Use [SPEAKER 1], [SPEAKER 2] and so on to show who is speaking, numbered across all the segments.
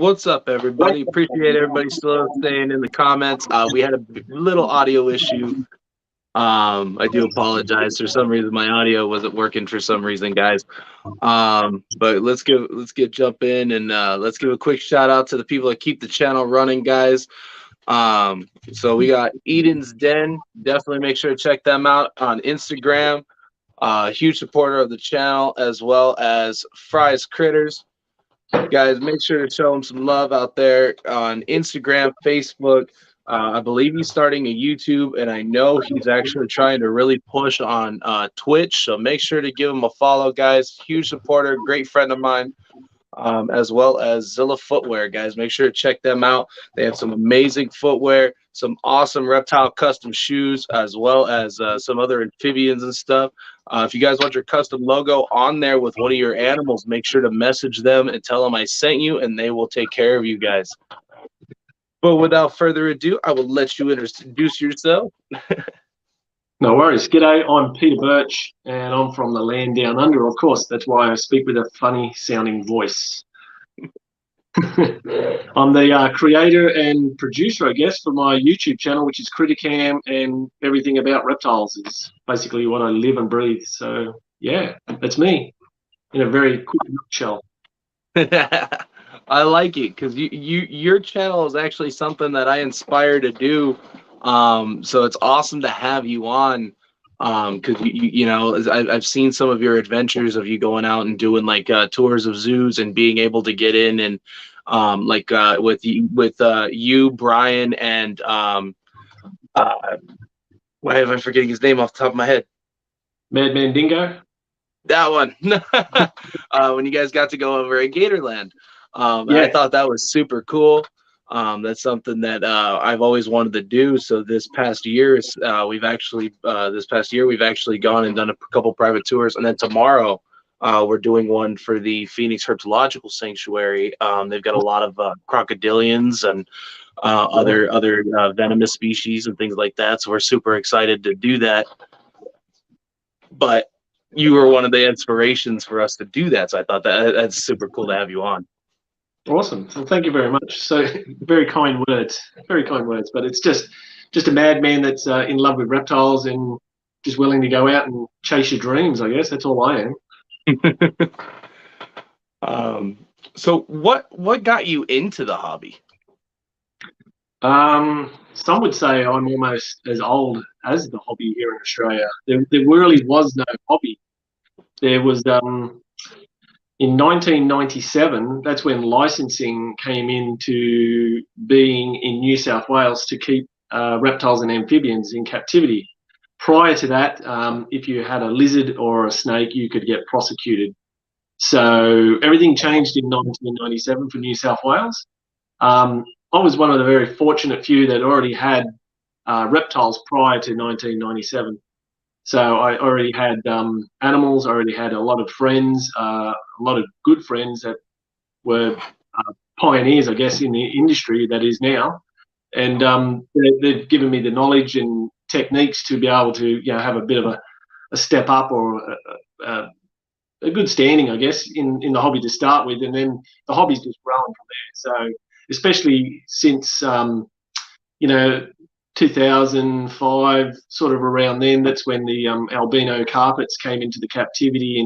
[SPEAKER 1] What's up, everybody? Appreciate everybody still staying in the comments. We had a little audio issue. I do apologize. For some reason, my audio wasn't working for some reason, guys. But let's get jump in and let's give a quick shout out to the people that keep the channel running, guys. So we got Eden's Den. Definitely make sure to check them out on Instagram. Huge supporter of the channel, as well as Fry's Critters. Guys, make sure to show him some love out there on Instagram, Facebook. I believe he's starting a YouTube, and I know he's actually trying to really push on Twitch. So make sure to give him a follow, guys. Huge supporter, great friend of mine, as well as Zilla Footwear, guys. Make sure to check them out. They have some amazing footwear, some awesome reptile custom shoes, as well as some other amphibians and stuff. If you guys want your custom logo on there with one of your animals, make sure to message them and tell them I sent you, and they will take care of you guys. But without further ado, I will let you introduce yourself.
[SPEAKER 2] No worries. G'day, I'm Peter Birch, and I'm from the land down under, of course. That's why I speak with a funny-sounding voice. I'm the creator and producer, I guess, for my YouTube channel, which is Critta, and everything about reptiles is basically what I live and breathe. So, yeah, that's me in a very quick nutshell.
[SPEAKER 1] I like it because your channel is actually something that I inspire to do. So it's awesome to have you on. Because you know, I've seen some of your adventures of you going out and doing like tours of zoos and being able to get in and with you, Brian, and why am I forgetting his name off the top of my head?
[SPEAKER 2] Madman Dingo.
[SPEAKER 1] That one. When you guys got to go over at Gatorland.
[SPEAKER 2] Yeah.
[SPEAKER 1] I thought that was super cool. That's something that I've always wanted to do. So this past year, we've actually gone and done a couple private tours, and then tomorrow we're doing one for the Phoenix Herpetological Sanctuary. They've got a lot of crocodilians and other venomous species and things like that. So we're super excited to do that. But you were one of the inspirations for us to do that, so I thought that's super cool to have you on.
[SPEAKER 2] Awesome. Well, thank you very much. So very kind words, but it's just a madman that's in love with reptiles and just willing to go out and chase your dreams, I guess. That's all I
[SPEAKER 1] am. So what got you into the hobby?
[SPEAKER 2] Some would say I'm almost as old as the hobby here in Australia. There really was no hobby. There was in 1997, that's when licensing came into being in New South Wales to keep reptiles and amphibians in captivity. Prior to that, if you had a lizard or a snake, you could get prosecuted. So everything changed in 1997 for New South Wales. I was one of the very fortunate few that already had reptiles prior to 1997. So I already had animals, I already had a lot of friends, a lot of good friends that were pioneers, I guess, in the industry that is now. And they've given me the knowledge and techniques to be able to, have a bit of a step up or a good standing, I guess, in the hobby to start with. And then the hobby's just grown from there. So especially since, 2005, sort of around then, that's when the albino carpets came into the captivity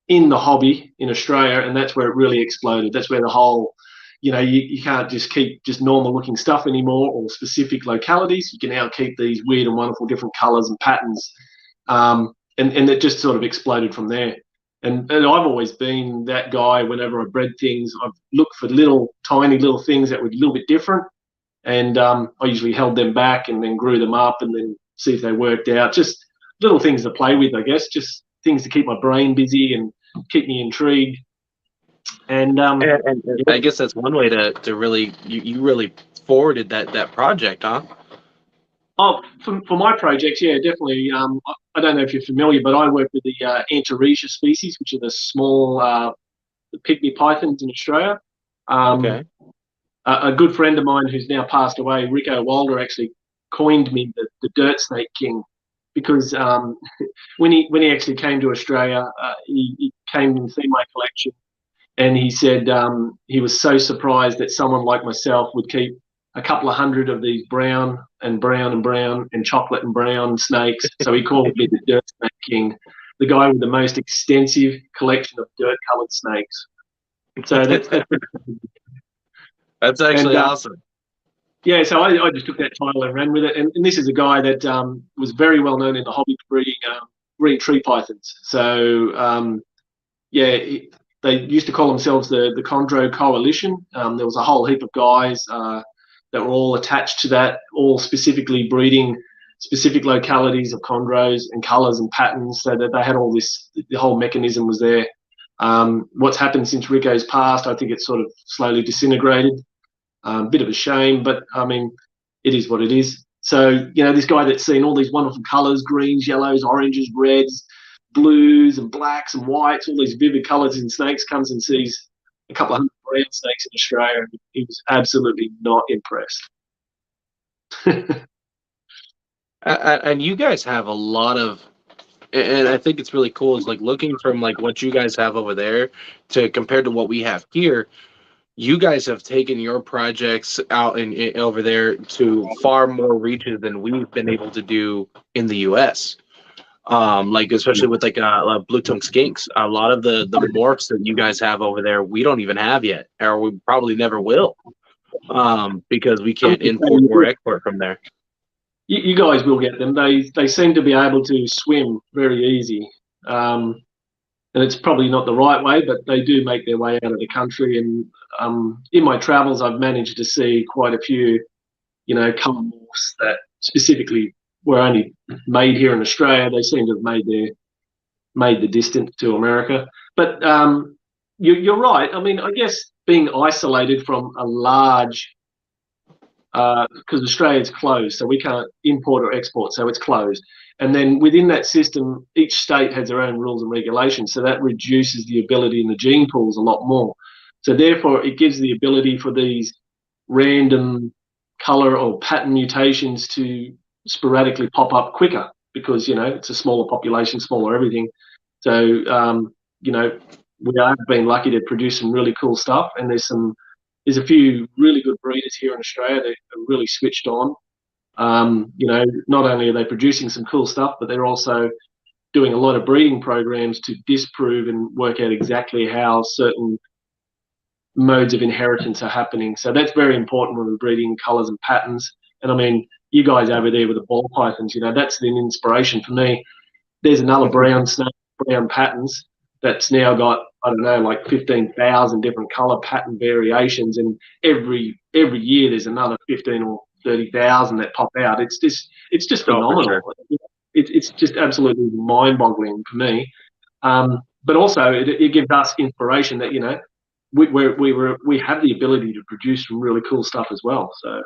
[SPEAKER 2] in the hobby in Australia, and that's where it really exploded. That's where the whole, you can't just keep just normal looking stuff anymore or specific localities. You can now keep these weird and wonderful different colours and patterns, and it just sort of exploded from there. And I've always been that guy. Whenever I bred things, I've looked for tiny little things that were a little bit different. And I usually held them back and then grew them up and then see if they worked out. Just little things to play with, I guess. Just things to keep my brain busy and keep me intrigued. And
[SPEAKER 1] I guess that's one way to really you really forwarded that project, huh?
[SPEAKER 2] Oh, for my projects, yeah, definitely. I don't know if you're familiar, but I work with the Antaresia species, which are the small the pygmy pythons in Australia.
[SPEAKER 1] Okay.
[SPEAKER 2] A good friend of mine who's now passed away, Rico Walder, actually coined me the dirt snake king, because when he actually came to Australia, he came and seen my collection. And he said he was so surprised that someone like myself would keep a couple of hundred of these brown and brown and brown and chocolate and brown snakes. So he called me the Dirt Snake King, the guy with the most extensive collection of dirt-coloured snakes. So that's
[SPEAKER 1] That's actually awesome.
[SPEAKER 2] Yeah, so I just took that title and ran with it. And this is a guy that was very well known in the hobby for breeding tree pythons. So they used to call themselves the Chondro Coalition. There was a whole heap of guys that were all attached to that, all specifically breeding specific localities of chondros and colours and patterns, so that they had all this. The whole mechanism was there. What's happened since Rico's passed, I think it's sort of slowly disintegrated. Bit of a shame, but I mean, it is what it is. So, this guy that's seen all these wonderful colours, greens, yellows, oranges, reds, blues and blacks and whites, all these vivid colours in snakes, comes and sees a couple of hundred brown snakes in Australia, and he was absolutely not impressed.
[SPEAKER 1] And you guys have a lot of, and I think it's really cool, is like looking from like what you guys have over there to compared to what we have here. You guys have taken your projects out in over there to far more reaches than we've been able to do in the U.S. Like especially with like blue tongue skinks, a lot of the morphs that you guys have over there, we don't even have yet, or we probably never will, because we can't import or export from there.
[SPEAKER 2] You guys will get them. They seem to be able to swim very easy. And it's probably not the right way, but they do make their way out of the country. And in my travels, I've managed to see quite a few, colour morphs that specifically were only made here in Australia. They seem to have made the distance to America. But you're right. I mean, I guess being isolated from a large, because Australia's closed, so we can't import or export, so it's closed. And then within that system, each state has their own rules and regulations, so that reduces the ability in the gene pools a lot more. So therefore, it gives the ability for these random colour or pattern mutations to sporadically pop up quicker because, it's a smaller population, smaller everything. So, we have been lucky to produce some really cool stuff, and there's a few really good breeders here in Australia that are really switched on. Not only are they producing some cool stuff, but they're also doing a lot of breeding programs to disprove and work out exactly how certain modes of inheritance are happening. So that's very important when we're breeding colours and patterns. And I mean, you guys over there with the ball pythons, that's an inspiration for me. There's another brown snake, brown patterns that's now got, I don't know, like 15,000 different colour pattern variations, and every year there's another 15 or 30,000 that pop out. It's just phenomenal. Sure. It's just absolutely mind-boggling for me. But also it gives us inspiration that we have the ability to produce some really cool stuff as well. So.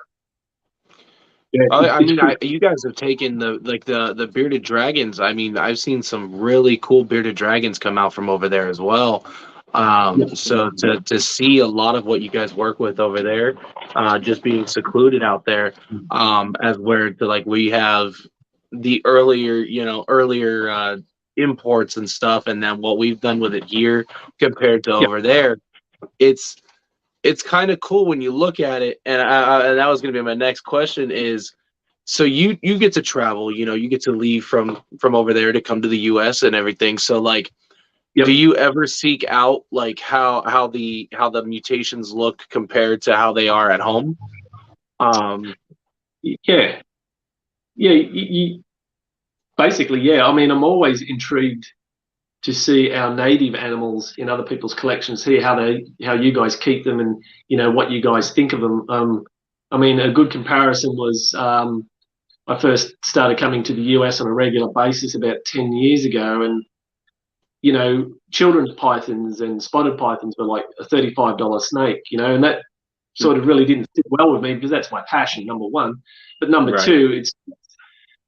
[SPEAKER 1] Yeah, you guys have taken the bearded dragons. I mean, I've seen some really cool bearded dragons come out from over there as well. So to see a lot of what you guys work with over there, just being secluded out there, as where to like we have the earlier imports and stuff, and then what we've done with it here compared to over there, it's kind of cool when you look at it, and that was going to be my next question is, so you get to travel, you get to leave from over there to come to the U.S. and everything. So like, do you ever seek out like how the mutations look compared to how they are at home?
[SPEAKER 2] Yeah. Basically, yeah. I mean, I'm always intrigued to see our native animals in other people's collections, see how you guys keep them, and what you guys think of them. I mean, a good comparison was I first started coming to the US on a regular basis about 10 years ago, and children's pythons and spotted pythons were like a $35 snake, and that sort of really didn't sit well with me because that's my passion, number one. But number two,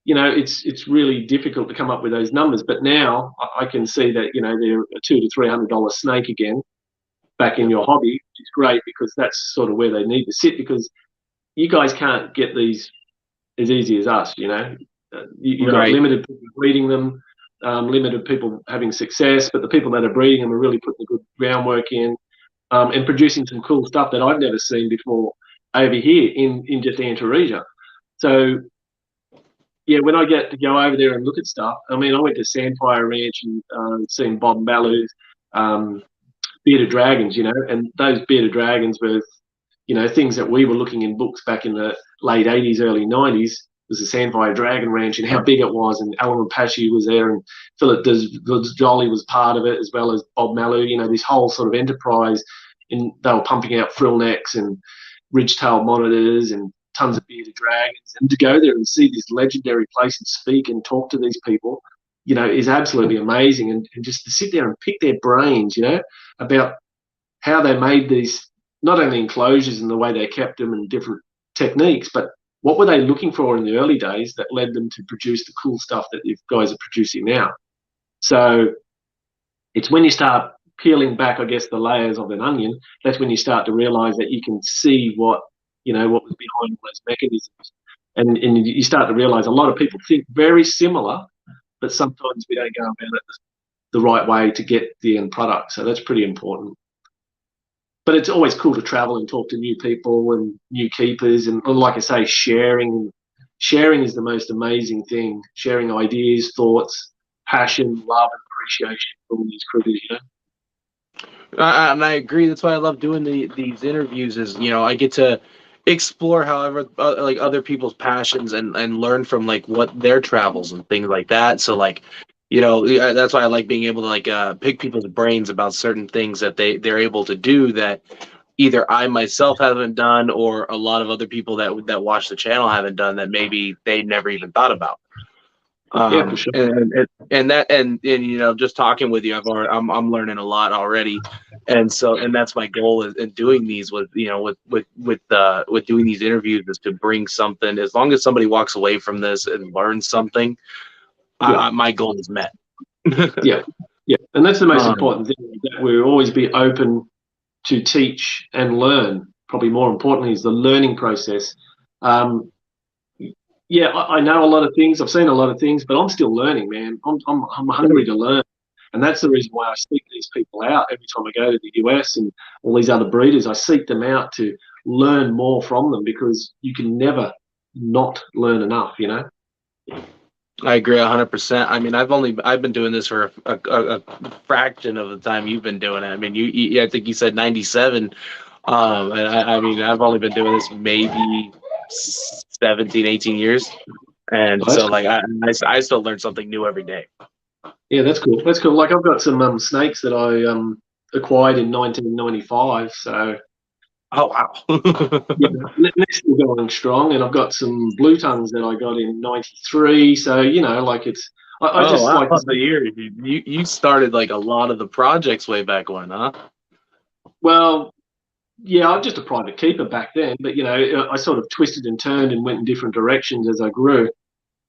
[SPEAKER 2] it's really difficult to come up with those numbers. But now I can see that, they're a $200 to $300 snake again back in your hobby, which is great because that's sort of where they need to sit, because you guys can't get these as easy as us, You've got limited people breeding them, limited people having success, but the people that are breeding them are really putting the good groundwork in. and producing some cool stuff that I've never seen before over here in just Antaresia. So yeah, when I get to go over there and look at stuff, I mean, I went to Sandfire Ranch and seen Bob Malu's bearded dragons, and those bearded dragons were, things that we were looking in books back in the late 80s, early 90s. Was the Sandfire Dragon Ranch and how big it was, and Alan Apache was there, and Philip Jolly was part of it, as well as Bob Malu. This whole sort of enterprise, and they were pumping out frill necks and ridge-tailed monitors and tons of bearded dragons. And to go there and see this legendary place and speak and talk to these people, is absolutely amazing. And just to sit there and pick their brains, about how they made these, not only enclosures and the way they kept them and different techniques, but what were they looking for in the early days that led them to produce the cool stuff that you guys are producing now? So it's when you start peeling back, I guess, the layers of an onion, that's when you start to realize that you can see what was behind those mechanisms. And you start to realize a lot of people think very similar, but sometimes we don't go about it the right way to get the end product. So that's pretty important. But it's always cool to travel and talk to new people and new keepers. And like I say, sharing is the most amazing thing. Sharing ideas, thoughts, passion, love, and appreciation for all these critters,
[SPEAKER 1] And I agree. That's why I love doing these interviews. Is I get to explore however like other people's passions and learn from like what their travels and things like that. So like that's why I like being able to like pick people's brains about certain things that they're able to do that either I myself haven't done or a lot of other people that watch the channel haven't done that maybe they never even thought about.
[SPEAKER 2] Yeah, for sure.
[SPEAKER 1] And just talking with you, I'm learning a lot already, and that's my goal in doing these with doing these interviews is to bring something. As long as somebody walks away from this and learns something, my goal is met.
[SPEAKER 2] yeah, and that's the most important thing, that we always be open to teach and learn. Probably more importantly is the learning process. Yeah, I know a lot of things. I've seen a lot of things, but I'm still learning, man. I'm hungry to learn, and that's the reason why I seek these people out every time I go to the US and all these other breeders. I seek them out to learn more from them, because you can never not learn enough,
[SPEAKER 1] I agree 100%. I mean, I've been doing this for a fraction of the time you've been doing it. I mean, I think you said 97. And I mean, I've only been doing this maybe 17, 18 years. And so like, I still learn something new every day.
[SPEAKER 2] Yeah, that's cool. That's cool. Like I've got some snakes that I acquired in 1995. So.
[SPEAKER 1] Oh, wow.
[SPEAKER 2] Yeah, they're still going strong. And I've got some blue tongues that I got in 93. So, like it's, I just
[SPEAKER 1] wow.
[SPEAKER 2] like
[SPEAKER 1] the year. You started like a lot of the projects way back when, huh?
[SPEAKER 2] Well, yeah, I'm just a private keeper back then, but I sort of twisted and turned and went in different directions as I grew.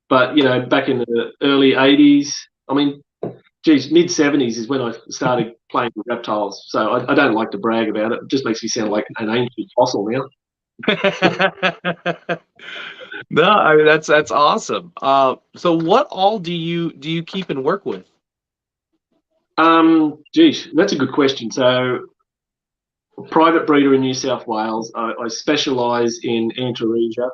[SPEAKER 2] But back in the early 80s, I mean, geez, mid 70s is when I started playing with reptiles. So I don't like to brag about it. It just makes me sound like an ancient fossil now.
[SPEAKER 1] No, I mean that's awesome. So what all do you keep and work with?
[SPEAKER 2] Geez, that's a good question. So, private breeder in New South Wales. I specialise in Antaresia.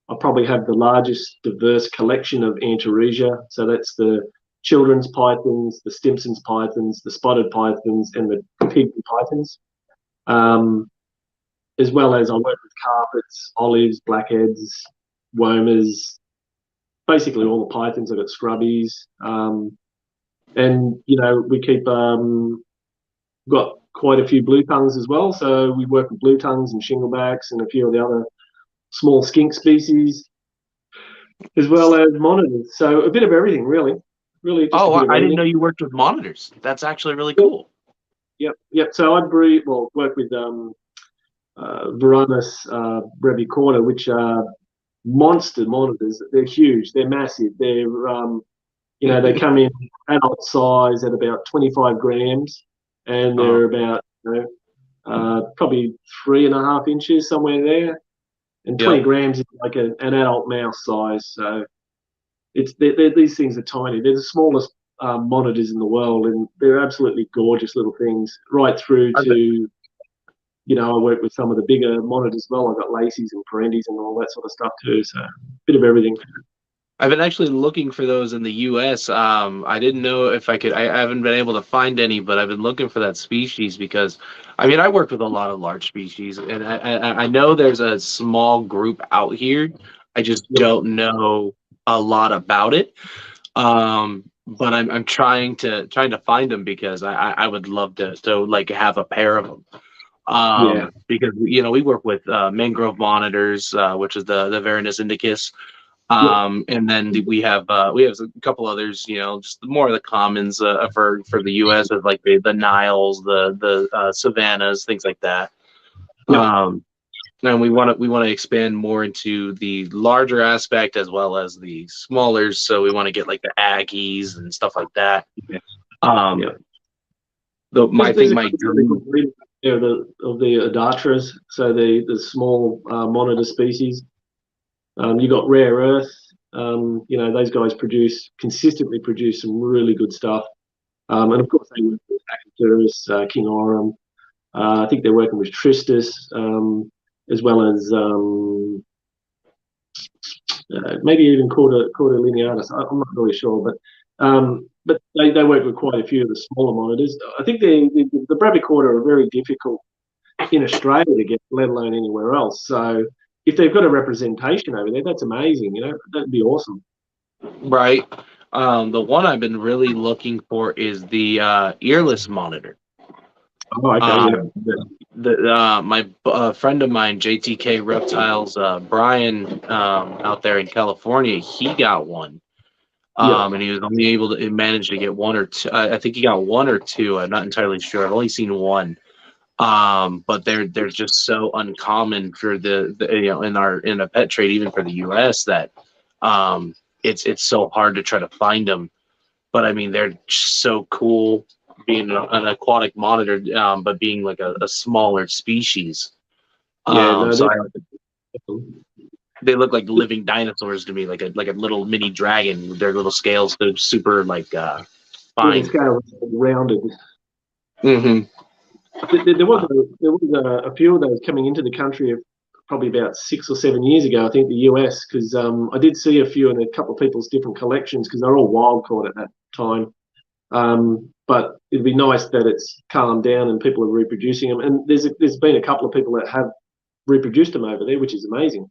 [SPEAKER 2] I probably have the largest diverse collection of Antaresia. So that's the children's pythons, the Stimson's pythons, the spotted pythons, and the pygmy pythons. As well as I work with carpets, olives, blackheads, womers, basically all the pythons. I've got scrubbies. And, we keep, got quite a few blue tongues as well. So we work with blue tongues and shinglebacks and a few of the other small skink species, as well as monitors. So a bit of everything, really. Really.
[SPEAKER 1] I didn't know you worked with monitors. That's actually really cool.
[SPEAKER 2] Yep. So I work with Varanus brevicorda, which are monster monitors. They're huge. They're massive. They're they come in adult size at about 25 grams, and they're about probably 3.5 inches, somewhere there. And 20 grams is like an adult mouse size. So these things are tiny. They're the smallest monitors in the world, and they're absolutely gorgeous little things. Right through to I work with some of the bigger monitors as well. I've got Lacey's and Perendi's and all that sort of stuff too. So a bit of everything.
[SPEAKER 1] I've been actually looking for those in the U.S. I didn't know if I could. I haven't been able to find any, but I've been looking for that species because, I mean, I work with a lot of large species, and I know there's a small group out here. I just
[SPEAKER 2] Yep.
[SPEAKER 1] don't know a lot about it. But I'm trying to find them because I would love to like have a pair of them.
[SPEAKER 2] Yeah.
[SPEAKER 1] Because we work with mangrove monitors, which is the Varanus indicus.
[SPEAKER 2] Yep.
[SPEAKER 1] And then we have a couple others, just more of the commons for the U.S. of like the Niles, the savannas, things like that.
[SPEAKER 2] Yep.
[SPEAKER 1] And we want to expand more into the larger aspect as well as the smaller. So we want to get like the Aggies and stuff like that.
[SPEAKER 2] Yeah.
[SPEAKER 1] Um,
[SPEAKER 2] Yeah.
[SPEAKER 1] I
[SPEAKER 2] There's
[SPEAKER 1] think
[SPEAKER 2] a
[SPEAKER 1] my
[SPEAKER 2] couple of really
[SPEAKER 1] dream.
[SPEAKER 2] good breeds there of the Adatras, so the small monitor species. You got Rare Earth. Those guys consistently produce some really good stuff. And of course, they work with Acanthurus, King Orum. I think they're working with Tristis, as well as maybe even Corda linearis. I'm not really sure, but they work with quite a few of the smaller monitors. I think the Brevicauda are very difficult in Australia to get, let alone anywhere else. So if they've got a representation over there, that's amazing. That'd be awesome.
[SPEAKER 1] Right. The one I've been really looking for is the earless monitor.
[SPEAKER 2] Oh, okay, yeah.
[SPEAKER 1] My friend of mine, JTK Reptiles, Brian, out there in California, he got one.
[SPEAKER 2] Yep.
[SPEAKER 1] And he was only able to manage to get one or two. I think he got one or two. I'm not entirely sure. I've only seen one. But they're just so uncommon for the in a pet trade, even for the U.S. that it's so hard to try to find them. But I mean, they're so cool being an aquatic monitor, but being like a smaller species.
[SPEAKER 2] Yeah, no,
[SPEAKER 1] So they look like living dinosaurs to me, like a little mini dragon with their little scales. They're super like
[SPEAKER 2] the
[SPEAKER 1] fine.
[SPEAKER 2] scale is rounded.
[SPEAKER 1] Mm-hmm.
[SPEAKER 2] There was a few of those coming into the country probably about 6 or 7 years ago. I think the US, because I did see a few in a couple of people's different collections because they're all wild caught at that time. But it'd be nice that it's calmed down and people are reproducing them. And there's been a couple of people that have reproduced them over there, which is amazing.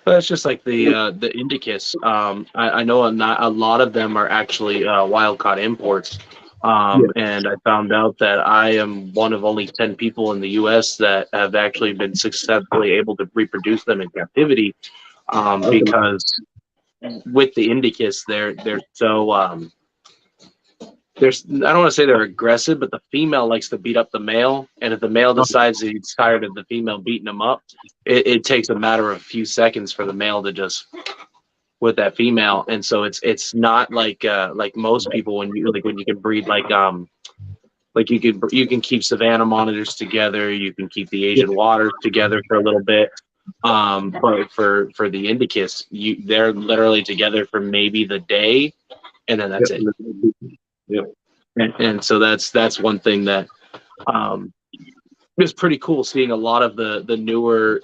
[SPEAKER 1] Well, it's just like the Indicus. I know a lot of them are actually wild caught imports.
[SPEAKER 2] Yeah.
[SPEAKER 1] And I found out that I am one of only 10 people in the U.S. that have actually been successfully able to reproduce them in captivity. Because with the Indicus, they're so there's I don't want to say they're aggressive, but the female likes to beat up the male, and if the male decides that he's tired of the female beating him up, it takes a matter of a few seconds for the male to just with that female, and so it's not like most people when you can breed like you can keep Savannah monitors together, you can keep the Asian waters together for a little bit. But for the Indicus, they're literally together for maybe the day, and then that's it.
[SPEAKER 2] Yep.
[SPEAKER 1] And so that's one thing that is pretty cool, seeing a lot of the newer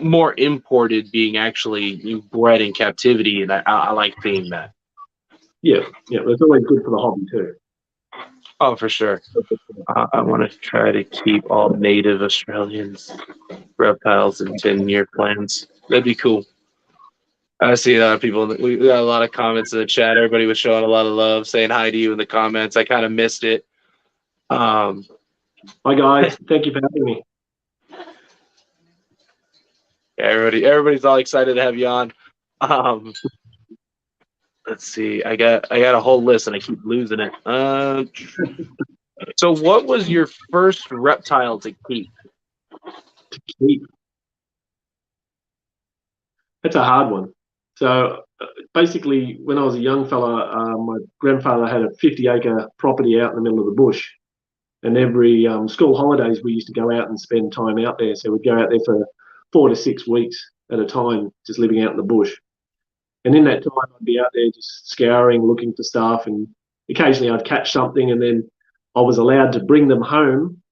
[SPEAKER 1] more imported being actually bred in captivity, and I like seeing that.
[SPEAKER 2] Yeah, it's always good for the hobby too.
[SPEAKER 1] Oh, for sure. I want to try to keep all native Australians reptiles in 10-year plans. That'd be cool. I see a lot of people. We got a lot of comments in the chat. Everybody was showing a lot of love, saying hi to you in the comments. I kind of missed it.
[SPEAKER 2] Hi guys, thank you for having me.
[SPEAKER 1] Everybody's all excited to have you on. Let's see. I got a whole list and I keep losing it. So what was your first reptile to keep?
[SPEAKER 2] That's a hard one. So basically, when I was a young fella, my grandfather had a 50-acre property out in the middle of the bush. And every school holidays, we used to go out and spend time out there. So we'd go out there for 4 to 6 weeks at a time, just living out in the bush. And in that time, I'd be out there just scouring, looking for stuff. And occasionally I'd catch something, and then I was allowed to bring them home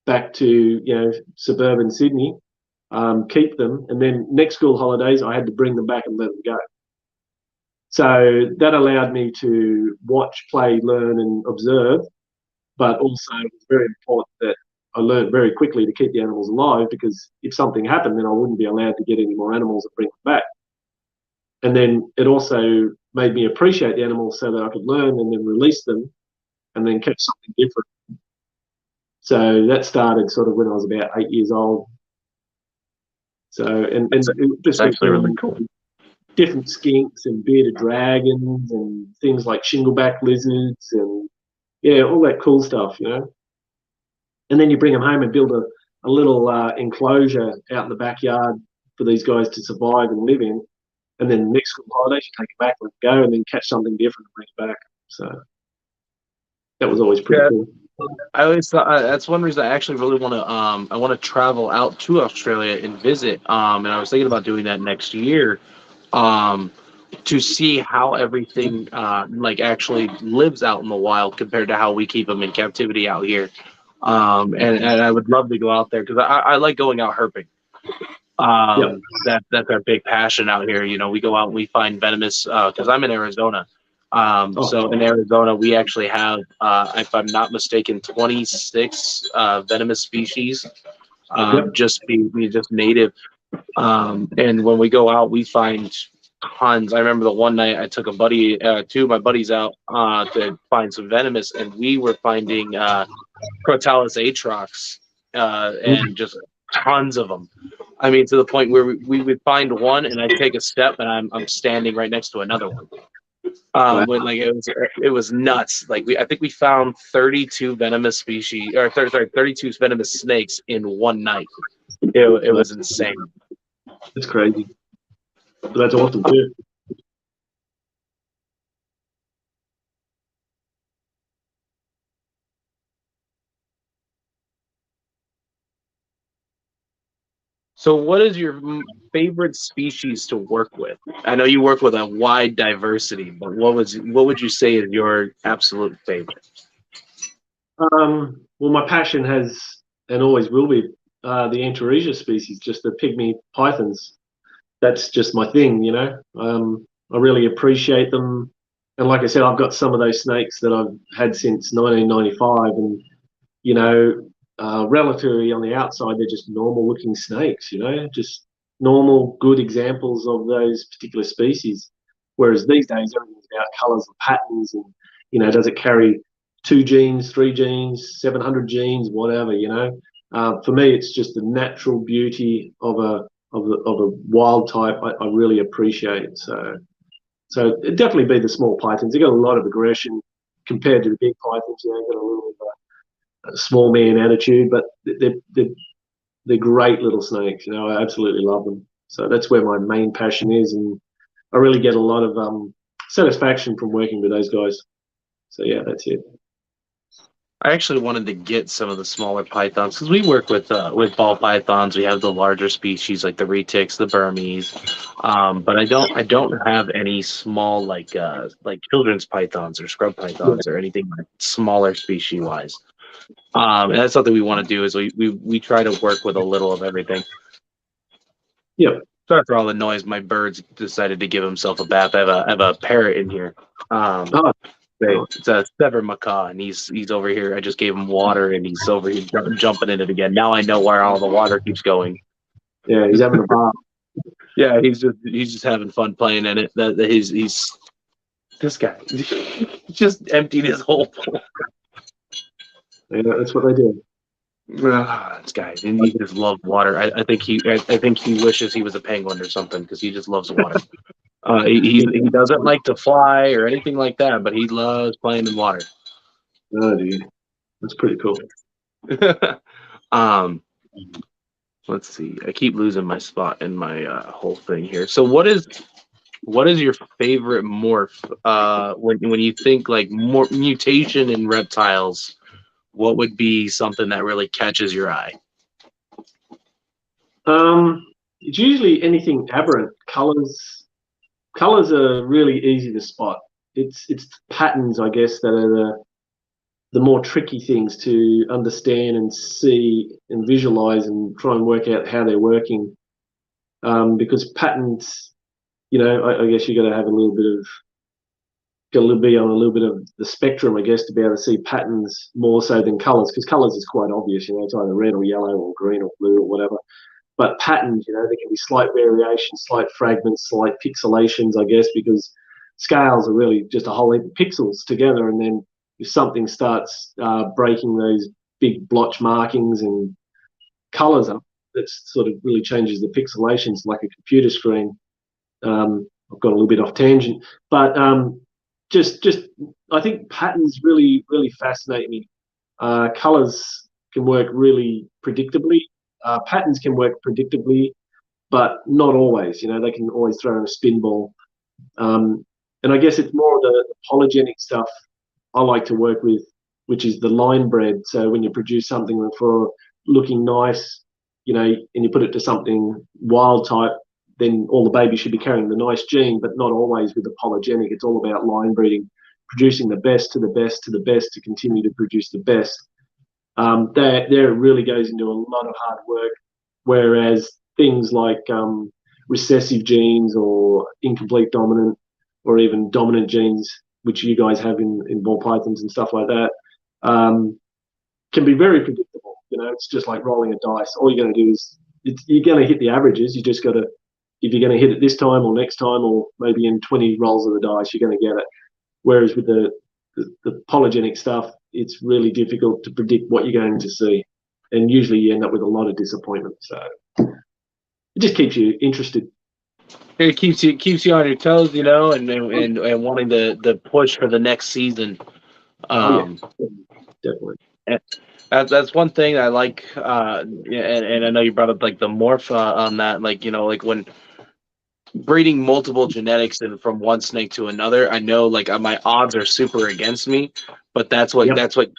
[SPEAKER 2] back to suburban Sydney, keep them, and then next school holidays I had to bring them back and let them go. So that allowed me to watch, play, learn, and observe, but also it was very important that I learned very quickly to keep the animals alive, because if something happened, then I wouldn't be allowed to get any more animals and bring them back. And then it also made me appreciate the animals so that I could learn and then release them and then catch something different. So that started sort of when I was about 8 years old. So, and
[SPEAKER 1] It's
[SPEAKER 2] just
[SPEAKER 1] actually really cool.
[SPEAKER 2] different skinks and bearded dragons and things like shingleback lizards and all that cool stuff, And then you bring them home and build a little enclosure out in the backyard for these guys to survive and live in. And then next school holidays, you take it back, let it go, and then catch something different and bring it back. So that was always pretty cool.
[SPEAKER 1] I always thought that's one reason I actually really want to I want to travel out to Australia and visit. And I was thinking about doing that next year, to see how everything like actually lives out in the wild compared to how we keep them in captivity out here. And I would love to go out there because I like going out herping.
[SPEAKER 2] Yep.
[SPEAKER 1] That's our big passion out here. We go out and we find venomous because I'm in Arizona. So in Arizona, we actually have, if I'm not mistaken, 26 venomous species, just native. And when we go out, we find tons. I remember the one night I took two of my buddies out to find some venomous, and we were finding Crotalus atrox, and just tons of them. I mean, to the point where we would find one, and I'd take a step, and I'm standing right next to another one. When like it was nuts. Like I think we found 32 venomous species, or 32 venomous snakes in one night. It was insane.
[SPEAKER 2] It's crazy, but that's awesome too.
[SPEAKER 1] So, what is your favorite species to work with? I know you work with a wide diversity, but what would you say is your absolute favorite?
[SPEAKER 2] Well, my passion has and always will be the Antaresia species, just the pygmy pythons. That's just my thing. I really appreciate them, and like I said, I've got some of those snakes that I've had since 1995, and relatively on the outside, they're just normal looking snakes, just normal, good examples of those particular species. Whereas these days, everything's about colours and patterns, and does it carry 2 genes, 3 genes, 700 genes, whatever. For me, it's just the natural beauty of a wild type. I really appreciate. So it'd definitely be the small pythons. They got a lot of aggression compared to the big pythons. Got a little bit of a small man attitude, but they're great little snakes. I absolutely love them. So that's where my main passion is, and I really get a lot of satisfaction from working with those guys. So yeah, that's it.
[SPEAKER 1] I actually wanted to get some of the smaller pythons because we work with ball pythons. We have the larger species like the retics, the Burmese, but I don't have any small like children's pythons or scrub pythons or anything like smaller species wise. And that's something we want to do is we try to work with a little of everything.
[SPEAKER 2] Yep.
[SPEAKER 1] Sorry for all the noise. My bird's decided to give himself a bath. I have a parrot in here. It's a Sever macaw, and he's over here. I just gave him water, and he's over here jumping in it again. Now I know where all the water keeps going.
[SPEAKER 2] Yeah, he's having a bath.
[SPEAKER 1] Yeah, he's just having fun playing in it. He's this guy just emptied his whole pool.
[SPEAKER 2] Yeah, that's what they do.
[SPEAKER 1] This guy, and he just loves water. I think he wishes he was a penguin or something because he just loves water. He doesn't like to fly or anything like that, but he loves playing in water.
[SPEAKER 2] Oh, dude, that's pretty cool.
[SPEAKER 1] Let's see. I keep losing my spot in my whole thing here. So, what is your favorite morph? When you think like more mutation in reptiles, what would be something that really catches your eye?
[SPEAKER 2] It's usually anything aberrant. Colors are really easy to spot. It's patterns, I guess, that are the more tricky things to understand and see and visualize and try and work out how they're working. Because patterns, I guess you got to have a little bit of, got to be on a little bit of the spectrum, I guess, to be able to see patterns more so than colors, because colors is quite obvious, it's either red or yellow or green or blue or whatever. But patterns, there can be slight variations, slight fragments, slight pixelations, I guess, because scales are really just a whole heap of pixels together. And then if something starts breaking those big blotch markings and colors up, that sort of really changes the pixelations like a computer screen. I've got a little bit off tangent, but just I think patterns really, really fascinate me. Colors can work really predictably. Patterns can work predictably, but not always. They can always throw in a spin ball. And I guess it's more the polygenic stuff I like to work with, which is the line bred. So when you produce something for looking nice, and you put it to something wild type, then all the babies should be carrying the nice gene, but not always with the polygenic. It's all about line breeding, producing the best to the best to the best to continue to produce the best. There it really goes into a lot of hard work, whereas things like recessive genes or incomplete dominant or even dominant genes, which you guys have in ball pythons and stuff like that, can be very predictable. It's just like rolling a dice. All you're going to do is you're going to hit the averages. You just got to, if you're going to hit it this time or next time or maybe in 20 rolls of the dice, you're going to get it. Whereas with the polygenic stuff, it's really difficult to predict what you're going to see. And usually you end up with a lot of disappointment. So it just keeps you interested.
[SPEAKER 1] It keeps you on your toes, and wanting the push for the next season.
[SPEAKER 2] Definitely.
[SPEAKER 1] That's one thing I like, and I know you brought up like the morph on that, like when breeding multiple genetics and from one snake to another, I know like my odds are super against me, but that's what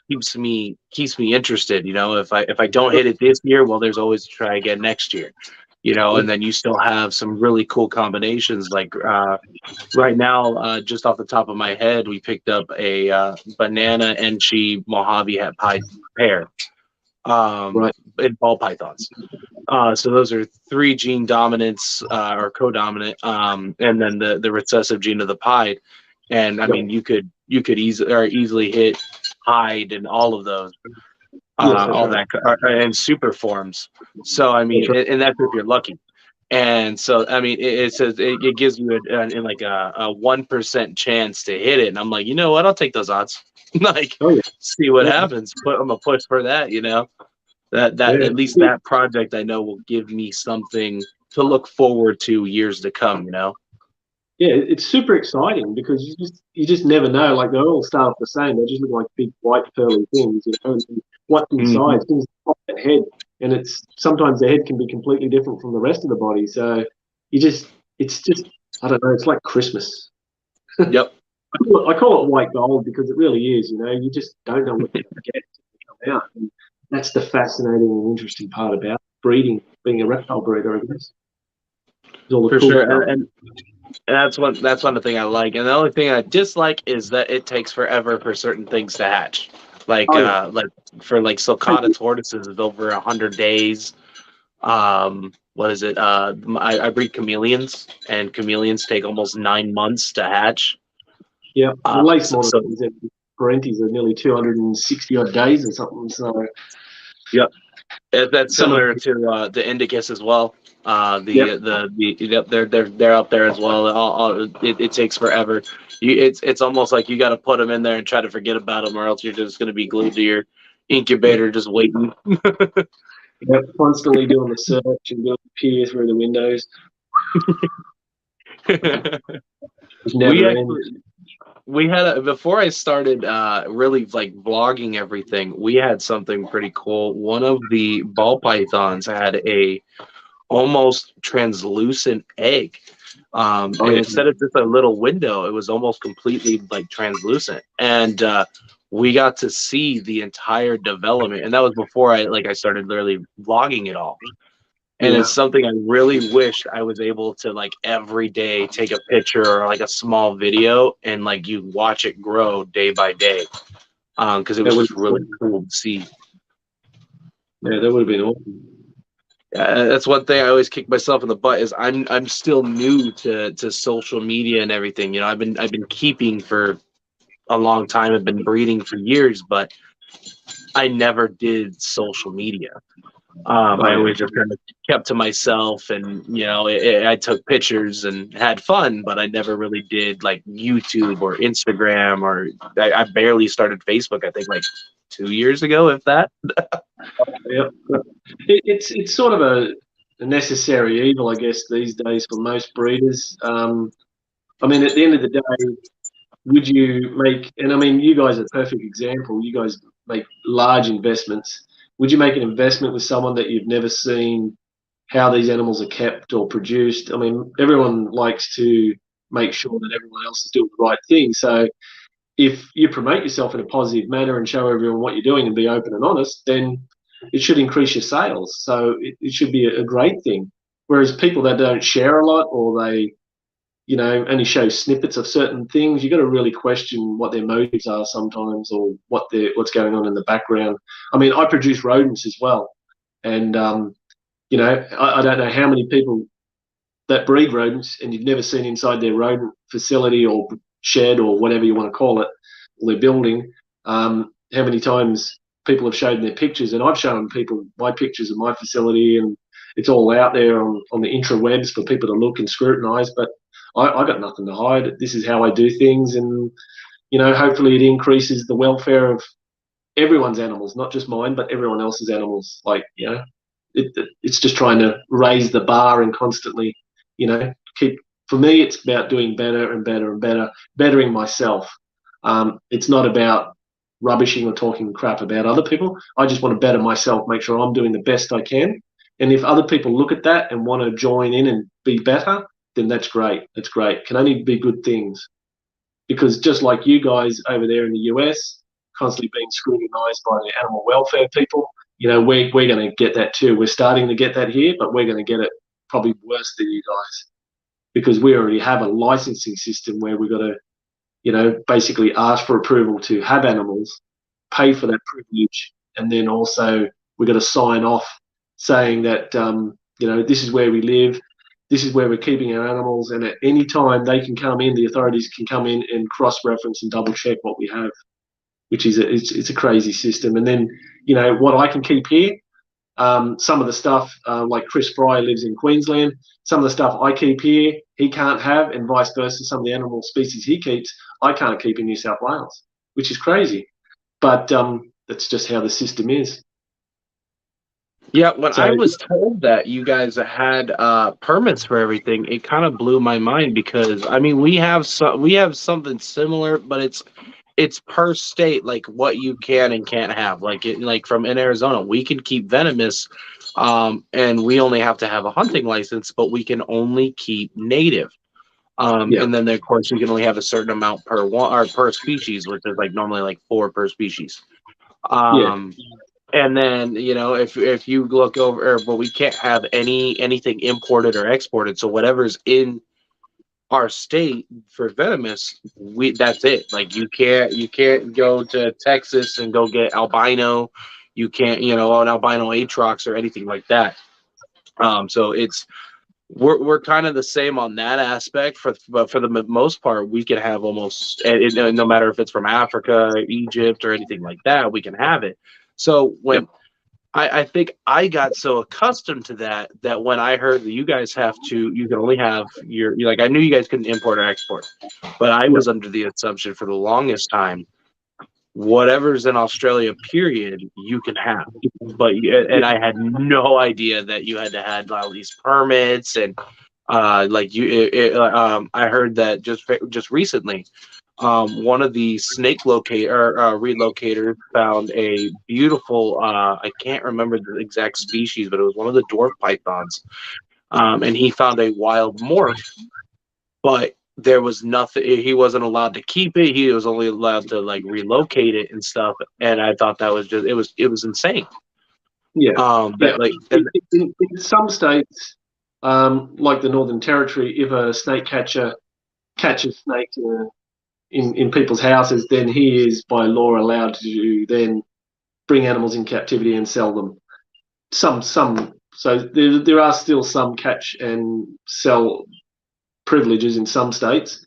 [SPEAKER 1] keeps me interested. If I don't hit it this year, well, there's always to try again next year. And then you still have some really cool combinations. Like right now, just off the top of my head, we picked up a banana Enchi Mojave Het Pie pair in ball pythons. So those are 3 gene dominants or co-dominant, and then the recessive gene of the pied. And I mean, you could easily hit hide and all of those. All that and super forms. So I mean, and that's if you're lucky. And so I mean, it says it gives you a 1% chance to hit it, and I'm like, you know what? I'll take those odds. Like, see what happens. But I'm gonna push for that. That at least that project I know will give me something to look forward to years to come.
[SPEAKER 2] Yeah, it's super exciting because you just never know. Like they all start off the same. They just look like big white pearly things, And what's inside, things like that head, and it's sometimes the head can be completely different from the rest of the body. So it's just I don't know. It's like Christmas.
[SPEAKER 1] Yep.
[SPEAKER 2] I call it white gold because it really is. You just don't know what you're going to get to come out. And that's the fascinating and interesting part about breeding, being a reptile breeder, I guess.
[SPEAKER 1] For sure, and that's one thing I like. And the only thing I dislike is that it takes forever for certain things to hatch. Like for sulcata tortoises, it's over 100 days. What is it? I breed chameleons, and chameleons take almost 9 months to hatch.
[SPEAKER 2] Yeah, the lace models and Parentes are nearly 260 odd days or something. So,
[SPEAKER 1] yep, that's similar to the Indicus as well. They're up there as well. It takes forever. It's almost like you got to put them in there and try to forget about them, or else you're just going to be glued to your incubator just waiting.
[SPEAKER 2] Yep, constantly doing the search and doing the peer through the windows.
[SPEAKER 1] We had before I started really like vlogging everything, we had something pretty cool. One of the ball pythons had a almost translucent egg. And instead of just a little window, it was almost completely like translucent. And we got to see the entire development. And that was before I started literally vlogging it all. And it's something I really wish I was able to like every day take a picture or like a small video and like you watch it grow day by day. because it was just really cool to see.
[SPEAKER 2] Yeah, that would have been awesome.
[SPEAKER 1] That's one thing I always kick myself in the butt is I'm still new to social media and everything. You know, I've been keeping for a long time. I've been breeding for years, but I never did social media. I always just kind of kept to myself, and you know, I took pictures and had fun, but I never really did like YouTube or Instagram, or I barely started Facebook. I think like 2 years ago, if that.
[SPEAKER 2] Yeah, it's sort of a necessary evil, I guess, these days for most breeders. I mean, at the end of the day, would you make, and I mean, you guys are a perfect example. You guys make large investments. Would you make an investment with someone that you've never seen how these animals are kept or produced? I mean, everyone likes to make sure that everyone else is doing the right thing. So if you promote yourself in a positive manner and show everyone what you're doing and be open and honest, then it should increase your sales. So it should be a great thing. Whereas people that don't share a lot, or they, you know, only show snippets of certain things, you got to really question what their motives are sometimes, or what's going on in the background. I mean, I produce rodents as well, and you know, I don't know how many people that breed rodents and you've never seen inside their rodent facility or shed or whatever you want to call it, or their building. How many times people have shown their pictures, and I've shown people my pictures of my facility, and it's all out there on the intrawebs for people to look and scrutinise. But I got nothing to hide. This is how I do things, and you know, hopefully it increases the welfare of everyone's animals, not just mine, but everyone else's animals. Like, you know, it's just trying to raise the bar and constantly, you know, keep. For me, it's about doing better and better and better, bettering myself. It's not about rubbishing or talking crap about other people. I just want to better myself, make sure I'm doing the best I can. And if other people look at that and want to join in and be better, then that's great. That's great. Can only be good things. Because just like you guys over there in the US, constantly being scrutinised by the animal welfare people, you know, we're going to get that too. We're starting to get that here, but we're going to get it probably worse than you guys, because we already have a licensing system where we've got to, you know, basically ask for approval to have animals, pay for that privilege, and then also we've got to sign off saying that, you know, this is where we live, this is where we're keeping our animals, and at any time they can come in, the authorities can come in and cross-reference and double-check what we have, which is it's a crazy system. And then, you know, what I can keep here, some of the stuff, like Chris Fry lives in Queensland, some of the stuff I keep here, he can't have, and vice versa. Some of the animal species he keeps, I can't keep in New South Wales, which is crazy. But that's just how the system is.
[SPEAKER 1] Yeah, when I was told that you guys had permits for everything, it kind of blew my mind, because I mean we have something similar, but it's per state, like what you can and can't have. Like from in Arizona, we can keep venomous, and we only have to have a hunting license, but we can only keep native. And then of course we can only have a certain amount per one or per species, which is like normally like 4 per species. And then, you know, if you look over, but we can't have anything imported or exported. So whatever's in our state for venomous, that's it. Like you can't go to Texas and go get albino. You can't, you know, an albino Atrox or anything like that. So we're kind of the same on that aspect. But for the most part, we can have almost, no matter if it's from Africa, Egypt, or anything like that, we can have it. So when I think I got so accustomed to that when I heard that you guys you can only have you're like, I knew you guys couldn't import or export, but I was under the assumption for the longest time, whatever's in Australia, period, you can have. But and I had no idea that you had to have all these permits, and like I heard that just recently, one of the snake relocators found a beautiful, I can't remember the exact species, but it was one of the dwarf pythons, and he found a wild morph, but there was nothing. He wasn't allowed to keep it. He was only allowed to like relocate it and stuff. And I thought that was just it was insane.
[SPEAKER 2] Like in some states, like the Northern Territory, if a snake catcher catches snakes in people's houses, then he is by law allowed to then bring animals in captivity and sell them. So there are still some catch and sell privileges in some states,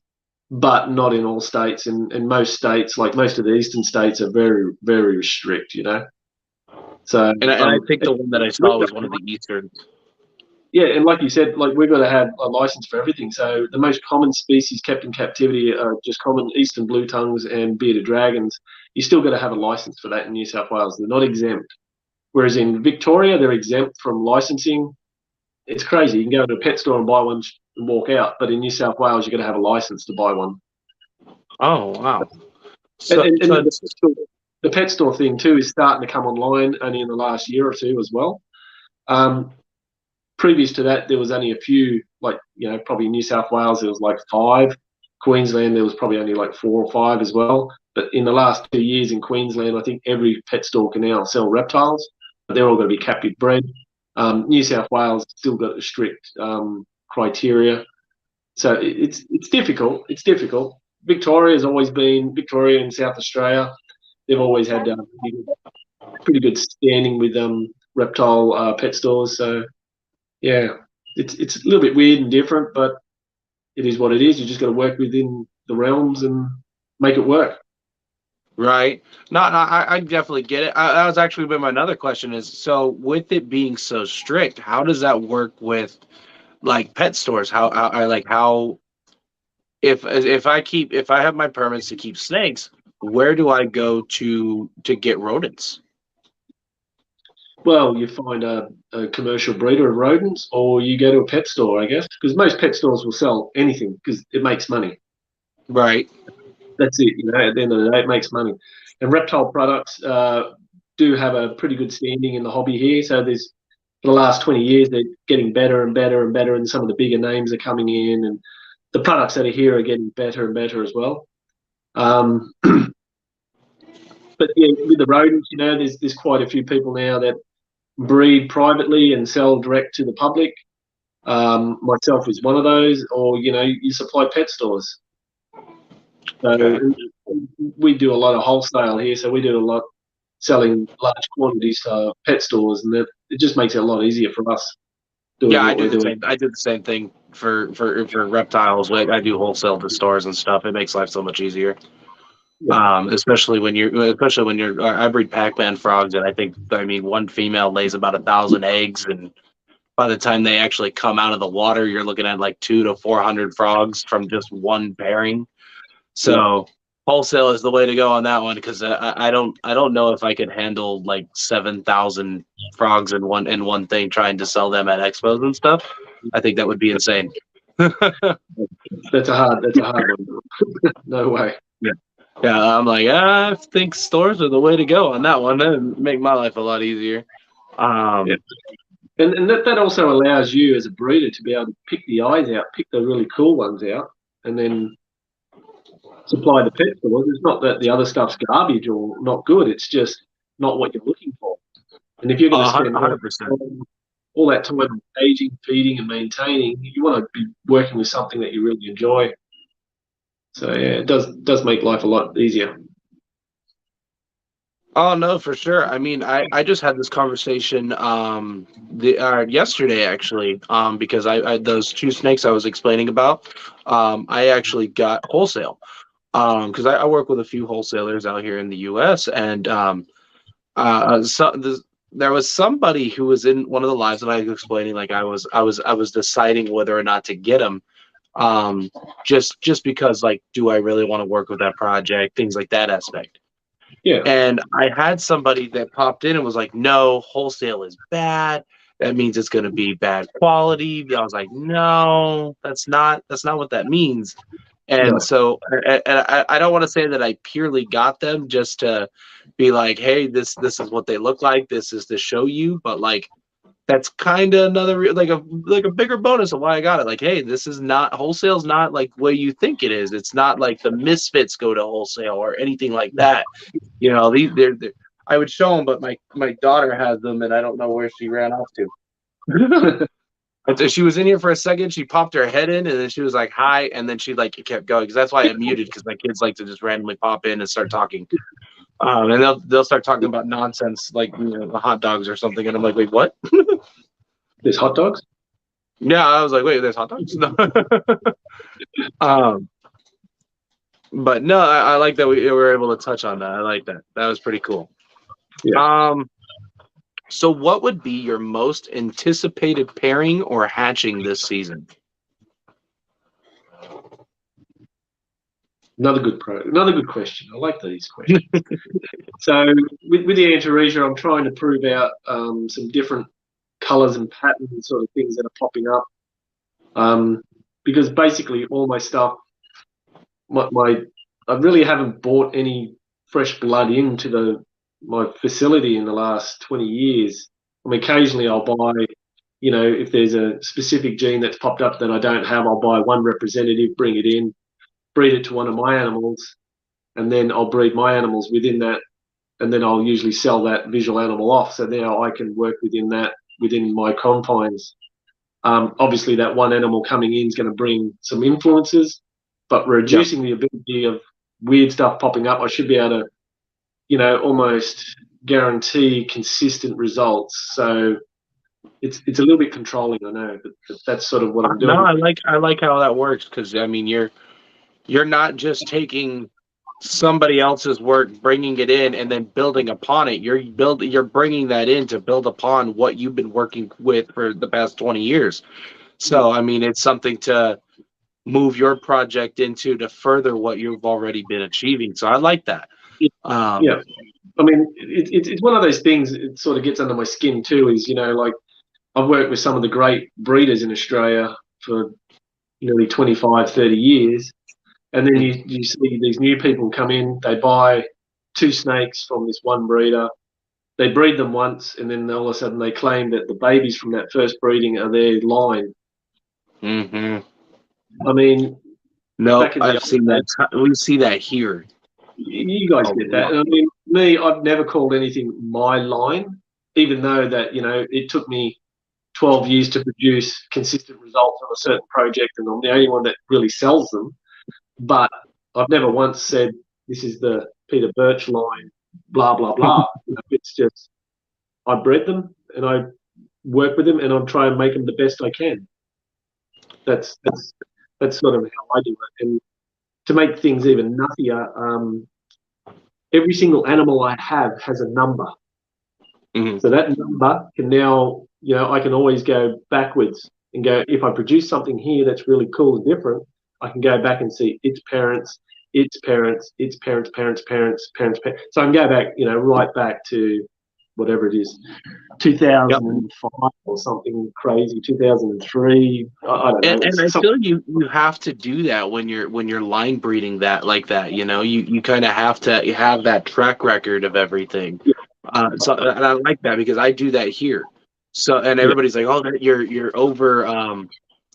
[SPEAKER 2] but not in all states. And most states, like most of the eastern states, are very, very strict, you know. So,
[SPEAKER 1] And I think the one that I saw was one of the eastern.
[SPEAKER 2] yeah, and like you said, like we've got to have a license for everything. So the most common species kept in captivity are just common eastern blue tongues and bearded dragons. You still got to have a license for that in New South Wales. They're not exempt. Whereas in Victoria, they're exempt from licensing. It's crazy. You can go to a pet store and buy one and walk out, but in New South Wales, you've got to have a license to buy one.
[SPEAKER 1] Oh wow!
[SPEAKER 2] And the pet store thing too is starting to come online only in the last year or two as well. Previous to that, there was only a few, like, you know, probably New South Wales, there was like 5. Queensland, there was probably only like 4 or 5 as well. But in the last 2 years in Queensland, I think every pet store can now sell reptiles. They're all going to be captive bred. New South Wales still got a strict criteria. So it's difficult. It's difficult. Victoria and South Australia. They've always had pretty good standing with reptile pet stores. So yeah, it's a little bit weird and different, but it is what it is. You just got to work within the realms and make it work.
[SPEAKER 1] Right. No, I definitely get it. That was actually been my another question is, so with it being so strict, how does that work with like pet stores? How if I have my permits to keep snakes, where do I go to get rodents?
[SPEAKER 2] Well, you find a commercial breeder of rodents, or you go to a pet store, I guess, because most pet stores will sell anything because it makes money.
[SPEAKER 1] Right.
[SPEAKER 2] That's it. You know, at the end of the day, it makes money. And reptile products do have a pretty good standing in the hobby here. So there's for the last 20 years, they're getting better and better and better, and some of the bigger names are coming in, and the products that are here are getting better and better as well. But yeah, with the rodents, you know, there's quite a few people now that breed privately and sell direct to the public. Myself is one of those, or you know, you supply pet stores. So
[SPEAKER 1] Okay.
[SPEAKER 2] we do a lot of wholesale here, so we do a lot selling large quantities to pet stores, and it just makes it a lot easier for us doing
[SPEAKER 1] Yeah,
[SPEAKER 2] what we're doing.
[SPEAKER 1] I do the same thing for reptiles. Like I do wholesale to stores and stuff. It makes life so much easier.
[SPEAKER 2] Yeah,
[SPEAKER 1] Especially when you're I breed Pac-Man frogs, and I mean one female lays about 1,000 eggs, and by the time they actually come out of the water, you're looking at like 200 to 400 frogs from just one pairing.
[SPEAKER 2] yeah.
[SPEAKER 1] So wholesale is the way to go on that one, because I don't know if I could handle like 7,000 frogs in one thing, trying to sell them at expos and stuff. I think that would be insane.
[SPEAKER 2] That's a hard one. No way.
[SPEAKER 1] Yeah. Yeah, I'm like, I think stores are the way to go on that one. That'd make my life a lot easier.
[SPEAKER 2] Yeah. And that also allows you as a breeder to be able to pick the eyes out, pick the really cool ones out, and then supply the pet stores. It's not that the other stuff's garbage or not good. It's just not what you're looking for. And if you're going to spend
[SPEAKER 1] 100%.
[SPEAKER 2] all that time on aging, feeding, and maintaining, you want to be working with something that you really enjoy. So yeah, it does make life a lot easier.
[SPEAKER 1] Oh no, for sure. I mean, I just had this conversation yesterday actually, because I those 2 snakes I was explaining about, I actually got wholesale, because I work with a few wholesalers out here in the U.S. and there was somebody who was in one of the lives that I was explaining, like I was deciding whether or not to get them, just because, like, do I really want to work with that project, things like that aspect.
[SPEAKER 2] Yeah,
[SPEAKER 1] And I had somebody that popped in and was like, no, wholesale is bad. That means it's going to be bad quality. I was like, no, that's not what that means. And
[SPEAKER 2] no,
[SPEAKER 1] so, and I don't want to say that I purely got them just to be like, hey, this is what they look like. This is to show you. But like, that's kind of another like a bigger bonus of why I got it. Like, hey, this is not wholesale's not like what you think it is. It's not like the misfits go to wholesale or anything like that. You know, they're I would show them, but my daughter has them, and I don't know where she ran off to. And so she was in here for a second. She popped her head in, and then she was like, "Hi," and then she like kept going because that's why I muted because my kids like to just randomly pop in and start talking. And they'll start talking about nonsense like the hot dogs or something, and I'm like, "Wait, what?"
[SPEAKER 2] There's hot dogs.
[SPEAKER 1] Yeah, I was like, "Wait, there's hot dogs?" No. um, but no, I like that we were able to touch on that. I like that. That was pretty cool.
[SPEAKER 2] Yeah.
[SPEAKER 1] So what would be your most anticipated pairing or hatching this season?
[SPEAKER 2] Another good question. I like these questions. So with the Antaresia, I'm trying to prove out some different colours and patterns, sort of things that are popping up. Because basically all my stuff, I really haven't bought any fresh blood into my facility in the last 20 years. I mean, occasionally I'll buy, if there's a specific gene that's popped up that I don't have, I'll buy one representative, bring it in, breed it to one of my animals, and then I'll breed my animals within that, and then I'll usually sell that visual animal off. So now I can work within my confines. Obviously, that one animal coming in is going to bring some influences, but reducing the ability of weird stuff popping up, I should be able to, almost guarantee consistent results. So it's a little bit controlling, I know, but that's sort of what I'm doing.
[SPEAKER 1] No, I like how that works because I mean you're not just taking somebody else's work, bringing it in, and then building upon it. You're bringing that in to build upon what you've been working with for the past 20 years. So I mean, it's something to move your project into to further what you've already been achieving. So I like that.
[SPEAKER 2] Yeah, I mean, it's one of those things. It sort of gets under my skin too. Is like I've worked with some of the great breeders in Australia for nearly 25, 30 years. And then you see these new people come in, they buy 2 snakes from this one breeder, they breed them once, and then all of a sudden they claim that the babies from that first breeding are their line. I mean,
[SPEAKER 1] no, I've seen that. We see that here.
[SPEAKER 2] You guys get that. And I mean, me, I've never called anything my line, even though that, it took me 12 years to produce consistent results on a certain project, and I'm the only one that really sells them. But I've never once said this is the Peter Birch line, blah blah blah. It's just I bred them and I work with them and I'm trying to make them the best I can. That's sort of how I do it. And to make things even nuttier, every single animal I have has a number. So that number can now, I can always go backwards and go, if I produce something here that's really cool and different, I can go back and see its parents, its parents, its parents, parents, parents, parents, parents. So I can go back, right back to whatever it is, 2005 or something crazy, 2003. I don't know.
[SPEAKER 1] And I feel you have to do that when you're line breeding that like that. You kind of have to have that track record of everything. So and I like that because I do that here. So and everybody's like, oh, you're over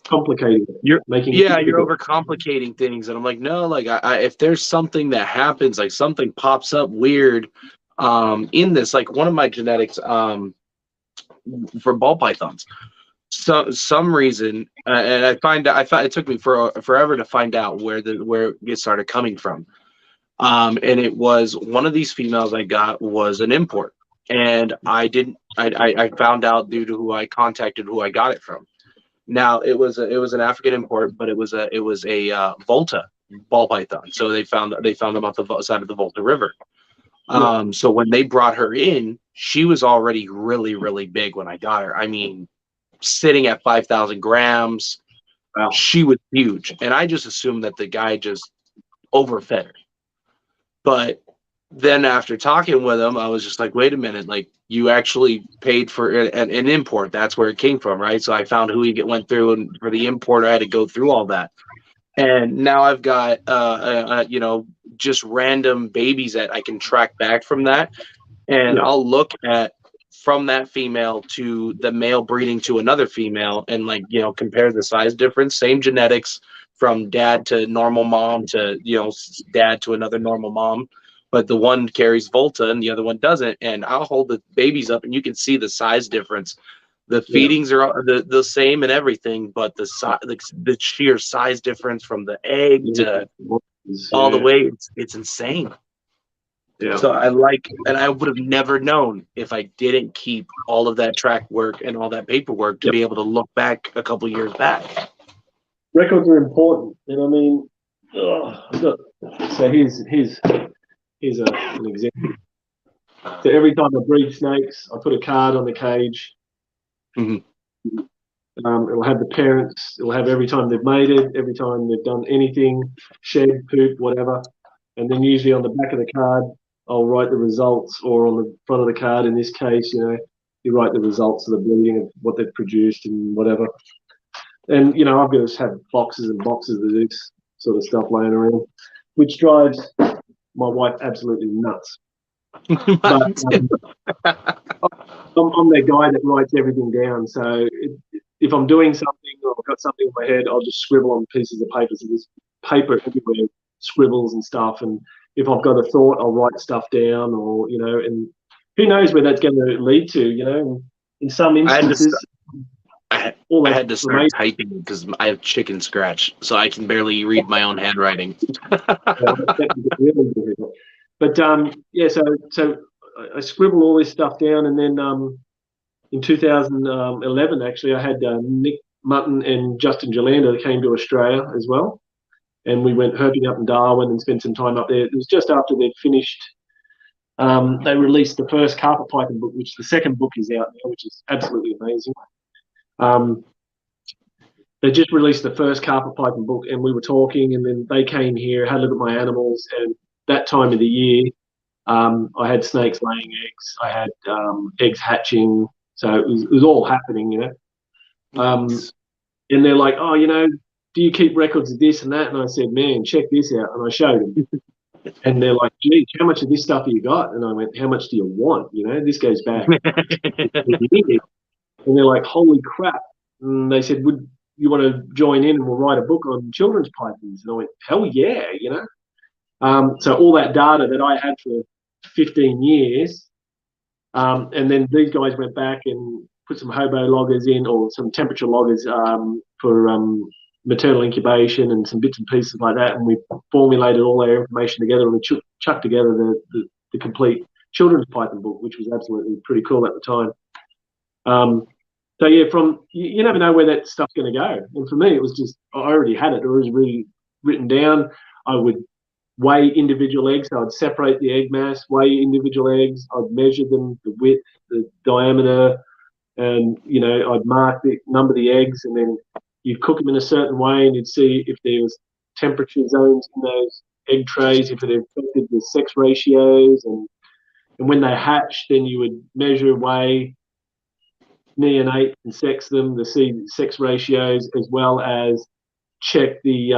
[SPEAKER 2] complicated.
[SPEAKER 1] You're overcomplicating things, and I'm like, no, like if there's something that happens, like something pops up weird, in this, like one of my genetics, for ball pythons, so some reason, and I found it took me forever to find out where it started coming from, and it was one of these females I got was an import, and I found out due to who I contacted who I got it from. Now it was an African import, but it was a Volta ball python. So they found them off the side of the Volta River. So when they brought her in, she was already really, really big when I got her. I mean, sitting at 5,000 grams. Wow. She was huge, and I just assumed that the guy just overfed her. But then after talking with him, I was just like, wait a minute, like you actually paid for an import. That's where it came from, right? So I found who he went through, and for the import, I had to go through all that. And now I've got, just random babies that I can track back from that. And I'll look at from that female to the male breeding to another female and compare the size difference, same genetics from dad to normal mom to, dad to another normal mom. But the one carries Volta and the other one doesn't. And I'll hold the babies up and you can see the size difference The
[SPEAKER 2] Yeah.
[SPEAKER 1] feedings are the same and everything, but the sheer size difference from the egg to all the way, it's insane.
[SPEAKER 2] Yeah.
[SPEAKER 1] So I like, and I would have never known if I didn't keep all of that track work and all that paperwork to be able to look back a couple years back.
[SPEAKER 2] Records are important, and I mean, so here's an example. So every time I breed snakes, I put a card on the cage.
[SPEAKER 1] Mhm.
[SPEAKER 2] It'll have the parents. It'll have every time they've mated, every time they've done anything, shed, poop, whatever. And then usually on the back of the card, I'll write the results, or on the front of the card, in this case, you write the results of the breeding of what they've produced and whatever. And, I've got to have boxes and boxes of this sort of stuff laying around, which drives my wife absolutely nuts. But I'm the guy that writes everything down. So if I'm doing something or I've got something in my head, I'll just scribble on pieces of paper. So there's paper everywhere, scribbles and stuff. And if I've got a thought, I'll write stuff down, or, and who knows where that's going to lead to, in some instances.
[SPEAKER 1] I had to start typing because I have chicken scratch, so I can barely read my own handwriting.
[SPEAKER 2] But so I scribble all this stuff down, and then in 2011, actually, I had Nick Mutton and Justin Jolanda that came to Australia as well, and we went herping up in Darwin and spent some time up there. It was just after they'd finished. They released the first carpet python book, which the second book is out now, which is absolutely amazing. They just released the first carpet python book, and we were talking, and then they came here, had a look at my animals, and that time of the year, I had snakes laying eggs, I had eggs hatching, so it was all happening, and they're like, oh, do you keep records of this and that? And I said, man, check this out, and I showed them. And they're like, gee, how much of this stuff have you got? And I went, how much do you want? This goes back. And they're like, holy crap. And they said, would you want to join in and we'll write a book on children's pythons? And I went, hell yeah, So all that data that I had for 15 years, and then these guys went back and put some hobo loggers in, or some temperature loggers for maternal incubation and some bits and pieces like that, and we formulated all our information together, and we chucked together the complete children's python book, which was absolutely pretty cool at the time. So yeah, you never know where that stuff's going to go. And for me, it was just, I already had it. It was really written down. I would weigh individual eggs. So I'd separate the egg mass, weigh individual eggs. I'd measure them, the width, the diameter, and I'd number the eggs, and then you'd cook them in a certain way, and you'd see if there was temperature zones in those egg trays, if it affected the sex ratios, and when they hatched, then you would measure, weigh, neonate and sex them to see sex ratios, as well as check the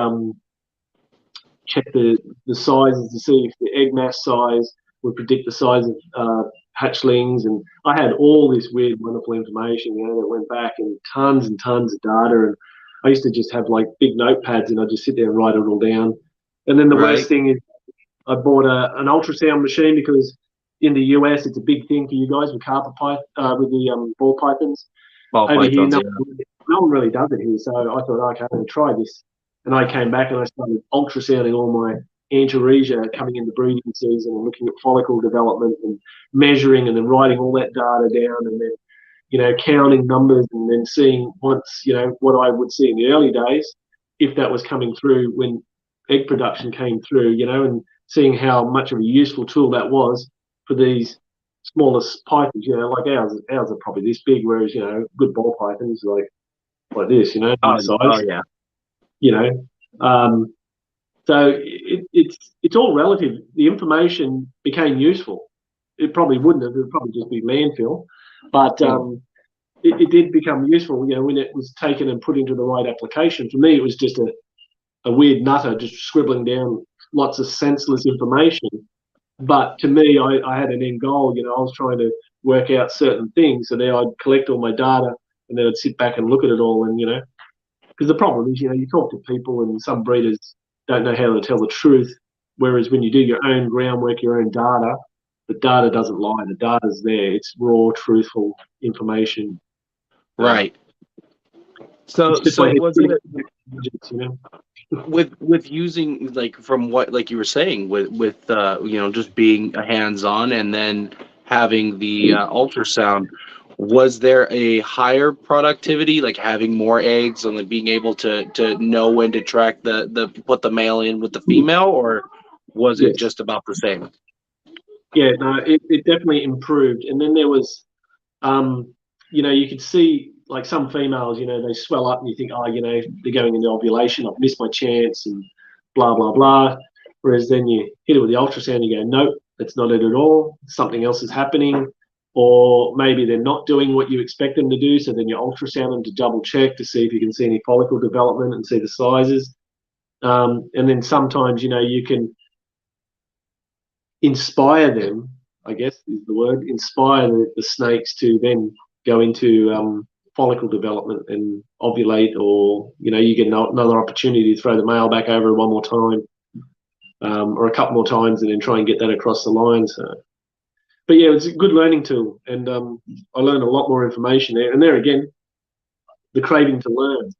[SPEAKER 2] sizes to see if the egg mass size would predict the size of hatchlings. And I had all this weird, wonderful information, that went back, and tons of data. And I used to just have like big notepads, and I'd just sit there and write it all down. And then the worst thing is, I bought an ultrasound machine, because in the US, it's a big thing for you guys with carpet with the ball pythons. Over here, no one really does it here. So I thought, okay, I'm going to try this. And I came back and I started ultrasounding all my Antaresia coming into breeding season, and looking at follicle development and measuring, and then writing all that data down, and then, counting numbers, and then seeing once, what I would see in the early days, if that was coming through when egg production came through, and seeing how much of a useful tool that was for these smallest pythons, like ours are probably this big, whereas, good ball pythons like this, size.
[SPEAKER 1] Oh yeah.
[SPEAKER 2] So it's all relative. The information became useful. It probably wouldn't have. It would probably just be landfill. But it did become useful, when it was taken and put into the right application. For me, it was just a weird nutter just scribbling down lots of senseless information. But to me, I had an end goal. I was trying to work out certain things. So there I'd collect all my data, and then I'd sit back and look at it all. And, because the problem is, you talk to people, and some breeders don't know how to tell the truth. Whereas when you do your own groundwork, your own data, the data doesn't lie. The data's there. It's raw, truthful information.
[SPEAKER 1] Right.
[SPEAKER 2] It's
[SPEAKER 1] So
[SPEAKER 2] just like
[SPEAKER 1] was it
[SPEAKER 2] you know.
[SPEAKER 1] with using, like, from what, like you were saying, with just being hands-on and then having the ultrasound, was there a higher productivity, like having more eggs and like being able to know when to track the put the male in with the female, or was it
[SPEAKER 2] Yes.
[SPEAKER 1] just about the same?
[SPEAKER 2] Yeah, no, it definitely improved. And then there was, you could see like some females, they swell up and you think, oh, they're going into ovulation. I've missed my chance and blah, blah, blah. Whereas then you hit it with the ultrasound, you go, nope, that's not it at all. Something else is happening. Or maybe they're not doing what you expect them to do. So then you ultrasound them to double check to see if you can see any follicle development and see the sizes. And then sometimes, you can inspire them, I guess is the word, inspire the snakes to then go into follicle development and ovulate, or, you get another opportunity to throw the male back over one more time, or a couple more times, and then try and get that across the line. So, but yeah, it's a good learning tool, and I learned a lot more information there. And there again, the craving to learn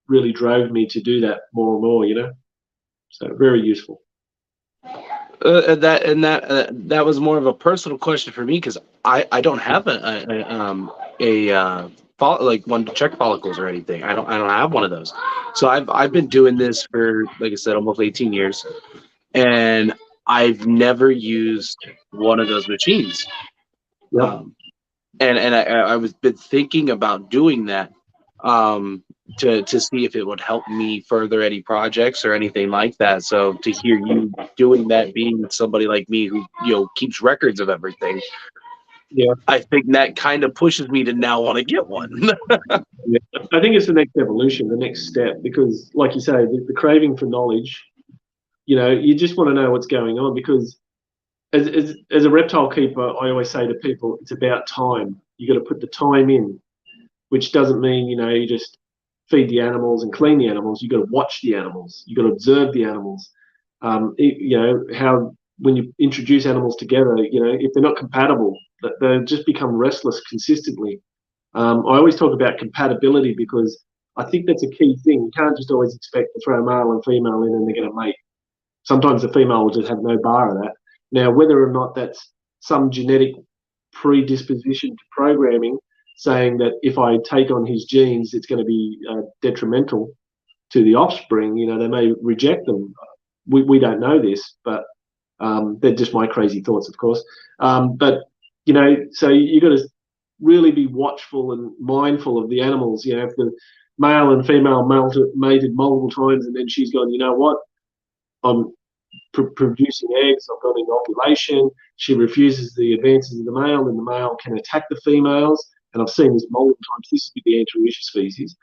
[SPEAKER 2] really drove me to do that more and more. So very useful.
[SPEAKER 1] That was more of a personal question for me, because I don't have like one to check follicles or anything. I don't have one of those. So I've been doing this for, like I said, almost 18 years, and I've never used one of those machines.
[SPEAKER 2] Yep.
[SPEAKER 1] And I was been thinking about doing that, to see if it would help me further any projects or anything like that. So to hear you doing that, being somebody like me who keeps records of everything,
[SPEAKER 2] Yeah.
[SPEAKER 1] I think that kind of pushes me to now want to get one.
[SPEAKER 2] Yeah. I think it's the next evolution, the next step, because, like you say, the craving for knowledge, you just want to know what's going on. Because as a reptile keeper, I always say to people, it's about time. You got to put the time in, which doesn't mean, you just feed the animals and clean the animals. You got to watch the animals. You got to observe the animals. How when you introduce animals together, if they're not compatible, they just become restless consistently. I always talk about compatibility, because I think that's a key thing. You can't just always expect to throw a male and female in and they're going to mate. Sometimes the female will just have no bar of that. Now, whether or not that's some genetic predisposition to programming, saying that if I take on his genes, it's going to be detrimental to the offspring, they may reject them. We don't know this, but they're just my crazy thoughts, of course. But, so you got to really be watchful and mindful of the animals. If the male and female mated multiple times and then she's gone, you know what, I'm producing eggs, I've got an ovulation, she refuses the advances of the male, and the male can attack the females. And I've seen this multiple times. This is with the Antarctica species.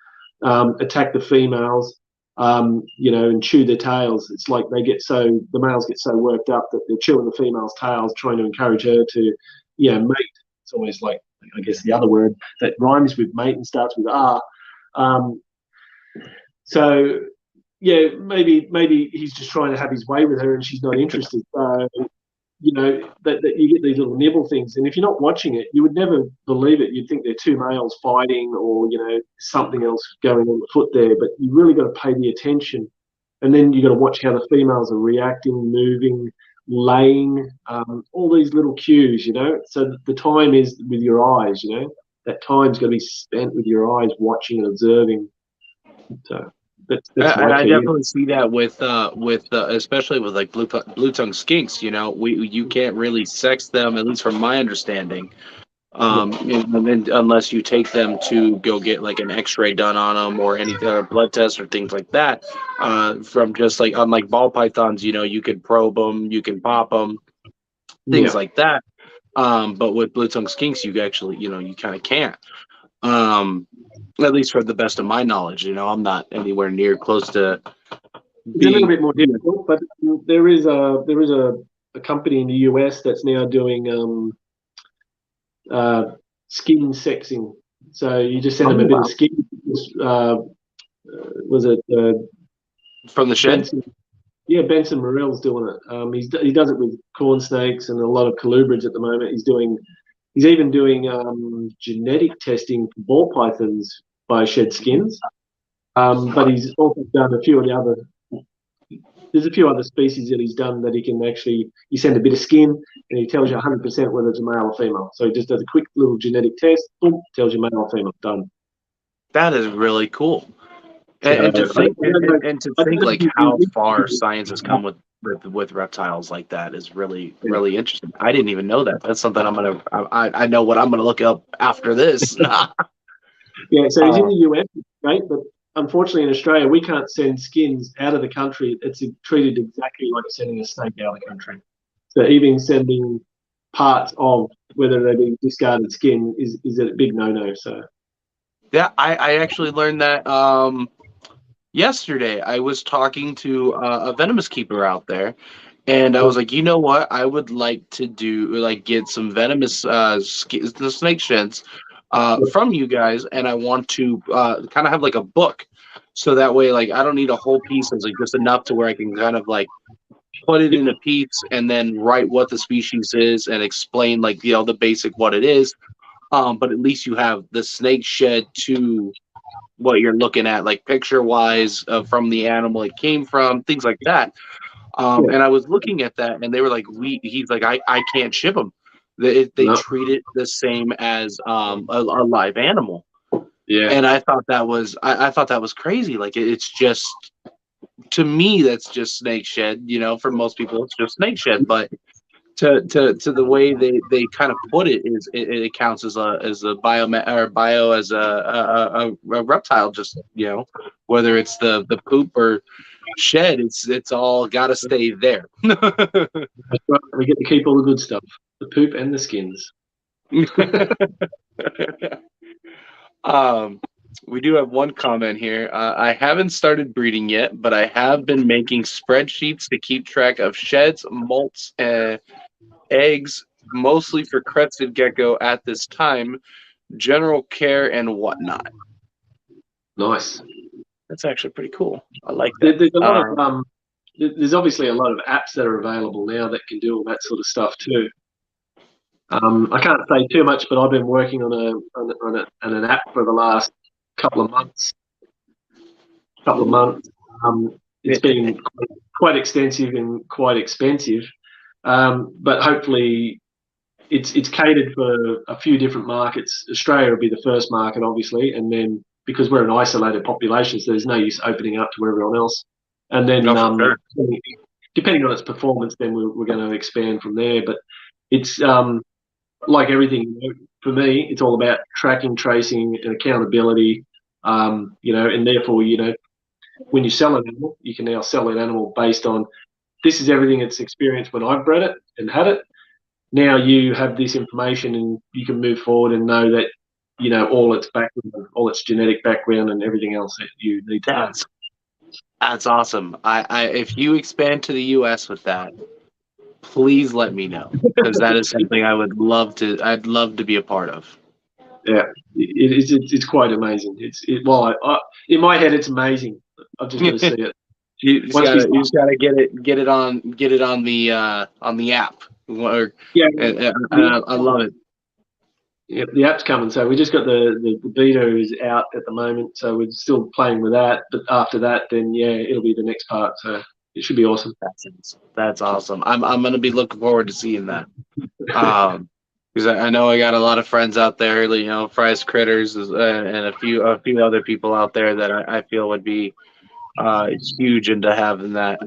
[SPEAKER 2] Attack the females, and chew their tails. It's like the males get so worked up that they're chewing the female's tails, trying to encourage her to, mate. It's always like, I guess the other word that rhymes with mate and starts with R. So yeah, maybe he's just trying to have his way with her and she's not interested. So, that you get these little nibble things. And if you're not watching it, you would never believe it. You'd think they're two males fighting, or, something else going on the foot there. But you really got to pay the attention. And then you got to watch how the females are reacting, moving, laying, all these little cues, So the time is with your eyes, That time's got to be spent with your eyes, watching and observing. So that's my
[SPEAKER 1] I
[SPEAKER 2] key.
[SPEAKER 1] definitely see that with especially with like blue tongue skinks. You can't really sex them, at least from my understanding. And then unless you take them to go get like an X-ray done on them or anything, or blood tests or things like that. From just like, unlike ball pythons, you could probe them, you can pop them, things
[SPEAKER 2] Yeah.
[SPEAKER 1] like that. But with blue tongue skinks, you actually, you kind of can't. At least for the best of my knowledge, I'm not anywhere near close to
[SPEAKER 2] It's a little
[SPEAKER 1] being.
[SPEAKER 2] bit more difficult, but there is a company in the US that's now doing skin sexing. So you just send them a bit of skin. Uh, was it
[SPEAKER 1] From the shed?
[SPEAKER 2] Benson? Yeah, Benson Morell's doing it. He does it with corn snakes and a lot of colubrids at the moment. He's doing He's even doing genetic testing for ball pythons by shed skins. But he's also done a few of the other. There's a few other species that he's done that he can actually. You send a bit of skin and he tells you 100% whether it's a male or female. So he just does a quick little genetic test, boom, tells you male or female. Done.
[SPEAKER 1] That is really cool.
[SPEAKER 2] So,
[SPEAKER 1] And to think, and to
[SPEAKER 2] I
[SPEAKER 1] think
[SPEAKER 2] don't
[SPEAKER 1] like
[SPEAKER 2] know
[SPEAKER 1] how
[SPEAKER 2] if
[SPEAKER 1] far science has come with reptiles like that is really really interesting. I didn't even know that. That's something I know what I'm gonna look up after this.
[SPEAKER 2] Yeah, so he's in
[SPEAKER 1] Um,
[SPEAKER 2] the US, right? But unfortunately, in Australia, we can't send skins out of the country. It's treated exactly like sending a snake out of the country. So even sending parts of whether they be discarded skin is a big no-no. So
[SPEAKER 1] yeah, I actually learned that yesterday. I was talking to a venomous keeper out there, and I was like, you know what? I would like to do like get some venomous the snake sheds from you guys, and I want to kind of have like a book, so that way like I don't need a whole piece. It's like just enough to where I can kind of like put it in a piece and then write what the species is and explain like the basic what it is. But at least you have the snake shed to what you're looking at, like picture wise from the animal it came from, things like that.
[SPEAKER 2] yeah,
[SPEAKER 1] And I was looking at that, and they were like, he's like, I can't ship them. They
[SPEAKER 2] no,
[SPEAKER 1] treat it the same as a live animal.
[SPEAKER 2] yeah,
[SPEAKER 1] And I thought that was, I thought that was crazy. Like it's just, to me, that's just snake shed. For most people, it's just snake shed. But to the way they kind of put it is it counts as a bio as a reptile. Just whether it's the poop or shed, it's all got to stay there.
[SPEAKER 2] that's right. We get to keep all the good stuff, the poop and the skins.
[SPEAKER 1] um, we do have one comment here. I haven't started breeding yet, but I have been making spreadsheets to keep track of sheds, molts, and eggs, mostly for crested gecko at this time, general care and whatnot.
[SPEAKER 2] Nice.
[SPEAKER 1] That's actually pretty cool. I like that.
[SPEAKER 2] There's a lot of there's obviously a lot of apps that are available now that can do all that sort of stuff too. I can't say too much, but I've been working on an app for the last couple of months. It's been quite extensive and quite expensive, but hopefully it's catered for a few different markets. Australia will be the first market, obviously, and then because we're an isolated population, so there's no use opening up to everyone else. And then,
[SPEAKER 1] No, for sure.
[SPEAKER 2] depending on its performance, then we're going to expand from there. But it's like everything, for me, it's all about tracking, tracing, and accountability. And therefore, when you sell an animal, you can now sell an animal based on this is everything it's experienced when I've bred it and had it. Now you have this information and you can move forward and know that, all its background, all its genetic background and everything else that you need to know.
[SPEAKER 1] That's awesome. If you expand to the U.S. with that, please let me know, because that is something I'd love to be a part of.
[SPEAKER 2] Yeah, it's quite amazing. In my head, it's amazing. I've just got to see it.
[SPEAKER 1] You just gotta get it on the app.
[SPEAKER 2] Yeah,
[SPEAKER 1] I love it.
[SPEAKER 2] yeah, the app's coming. So we just got the beta is out at the moment. So we're still playing with that. But after that, then yeah, it'll be the next part. So it should be awesome.
[SPEAKER 1] That's awesome. I'm gonna be looking forward to seeing that. Because I know I got a lot of friends out there, Fry's Critters, and a few other people out there that I feel would be huge into having that.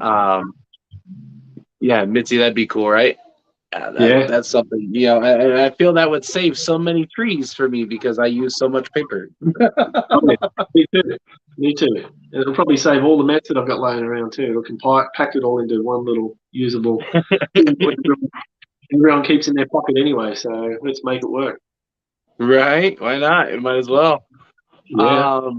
[SPEAKER 1] Yeah, Mitzi, that'd be cool, right? That's something, I feel that would save so many trees for me because I use so much paper.
[SPEAKER 2] Oh, yeah. Me too. And it'll probably save all the mess that I've got laying around too. It can pack it all into one little usable. Everyone keeps in their pocket anyway, so let's make it work.
[SPEAKER 1] Right? Why not? It might as well.
[SPEAKER 2] Yeah.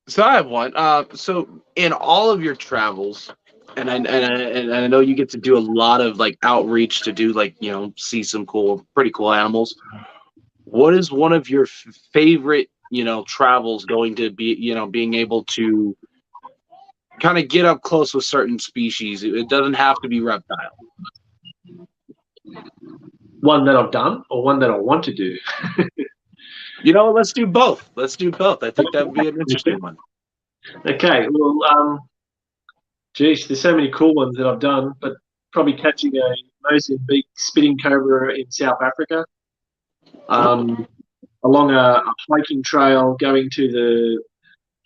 [SPEAKER 1] So I have one. So in all of your travels, and I know you get to do a lot of like outreach to do like see some pretty cool animals. What is one of your favorite travels going to be? Being able to kind of get up close with certain species. It doesn't have to be reptile.
[SPEAKER 2] One that I've done or one that I want to do?
[SPEAKER 1] You know, let's do both. Let's do both. I think that would be an interesting one.
[SPEAKER 2] Okay. Well, geez, there's so many cool ones that I've done, but probably catching a Mozambique spitting cobra in South Africa, along a hiking trail going to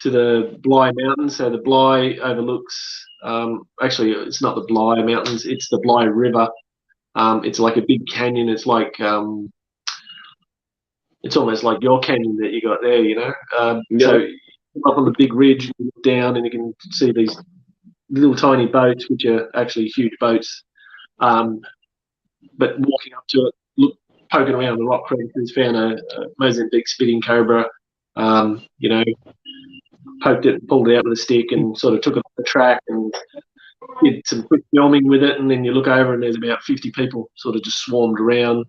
[SPEAKER 2] the Bly Mountains. So the Bly overlooks. Actually, it's not the Bly Mountains; it's the Bly River. It's like a big canyon. It's like it's almost like your canyon that you got there, you know. So up on the big ridge, you look down, and you can see these little tiny boats, which are actually huge boats. But walking up to it, poking around the rock crevices, found a Mozambique spitting cobra. You know, poked it, pulled it out with a stick, and sort of took it off the track and did some quick filming with it. And then you look over, and there's about 50 people sort of just swarmed around.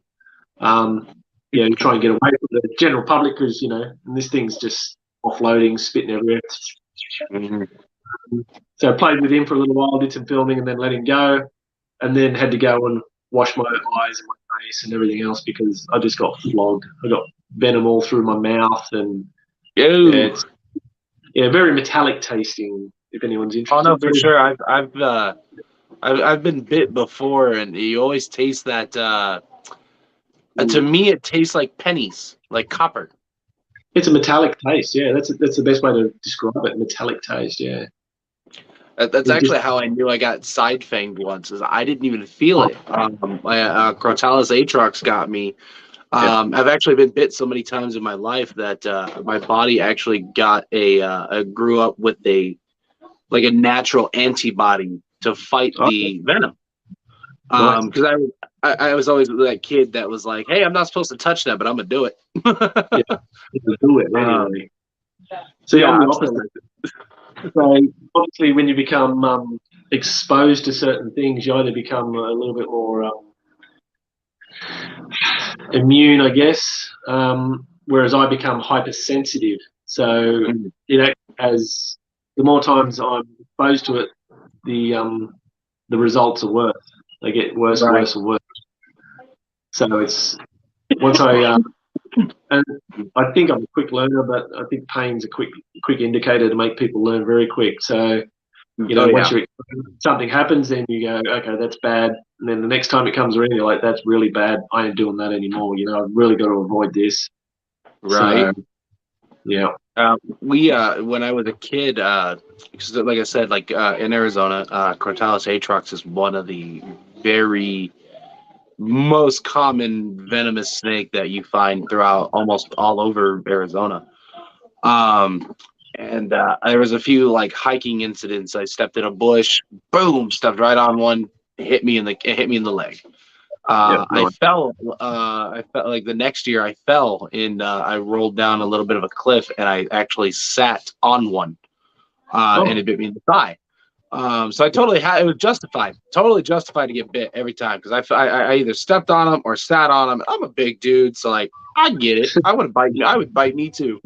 [SPEAKER 2] You try and get away from the general public because, you know, and this thing's just offloading, spitting everywhere. So I played with him for a little while, did some filming, and then let him go, and then had to go and wash my eyes and my face and everything else because I just got flogged. I got venom all through my mouth, and it's very metallic tasting. If anyone's interested.
[SPEAKER 1] Oh no, for sure. I've been bit before, and you always taste that. To me, it tastes like pennies, like copper.
[SPEAKER 2] It's a metallic taste. Yeah, that's the best way to describe it. Metallic taste. Yeah.
[SPEAKER 1] That's actually how I knew I got side fanged once. Is I didn't even feel it. Crotalus atrox got me. I've actually been bit so many times in my life that my body actually got grew up with a natural antibody to fight the venom. Because I was always that kid that was like, hey, I'm not supposed to touch that, but I'm gonna do it.
[SPEAKER 2] Do it anyway. So I'm the opposite. So obviously, when you become exposed to certain things, you either become a little bit more immune, I guess. Whereas I become hypersensitive. So as the more times I'm exposed to it, the results are worse. They get worse and worse and worse. So it's once and I think I'm a quick learner, but I think pain's a quick indicator to make people learn very quick. So, once something happens, then you go, okay, that's bad. And then the next time it comes around, you're like, that's really bad. I ain't doing that anymore. You know, I've really got to avoid this.
[SPEAKER 1] Right.
[SPEAKER 2] So, yeah.
[SPEAKER 1] When I was a kid, because like I said, in Arizona, Crotalus atrox is one of the very most common venomous snake that you find throughout almost all over Arizona. And there was a few hiking incidents. I stepped in a bush, boom, stepped right on one, hit me in the leg. I fell like the next year I fell and I rolled down a little bit of a cliff and I actually sat on one and it bit me in the thigh. So I totally it was totally justified to get bit every time because I either stepped on them or sat on them. I'm a big dude, so I get it. I would bite me too.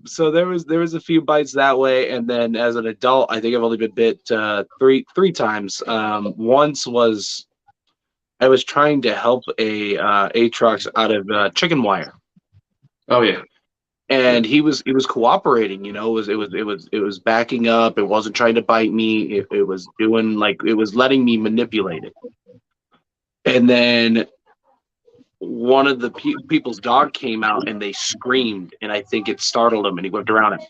[SPEAKER 1] So there was a few bites that way, and then as an adult, I think I've only been bit three times. Once was I was trying to help a atrox out of chicken wire.
[SPEAKER 2] Oh yeah.
[SPEAKER 1] And he was cooperating, it was backing up. It wasn't trying to bite me. It was doing it was letting me manipulate it. And then one of the people's dog came out and they screamed, and I think it startled him, and he whipped around and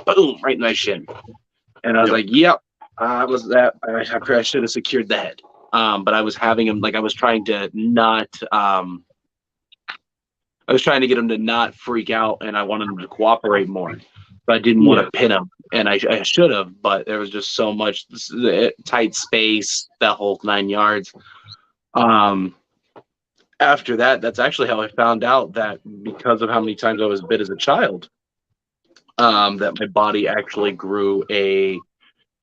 [SPEAKER 1] boom, right in my shin. And I was like, "Yep, was that? I should have secured the head." But I was having him I was trying to not. I was trying to get him to not freak out, and I wanted him to cooperate more. But I didn't want to pin him, and I should have, but there was just so much tight space, that whole 9 yards. After that, that's actually how I found out that because of how many times I was bit as a child, that my body actually grew a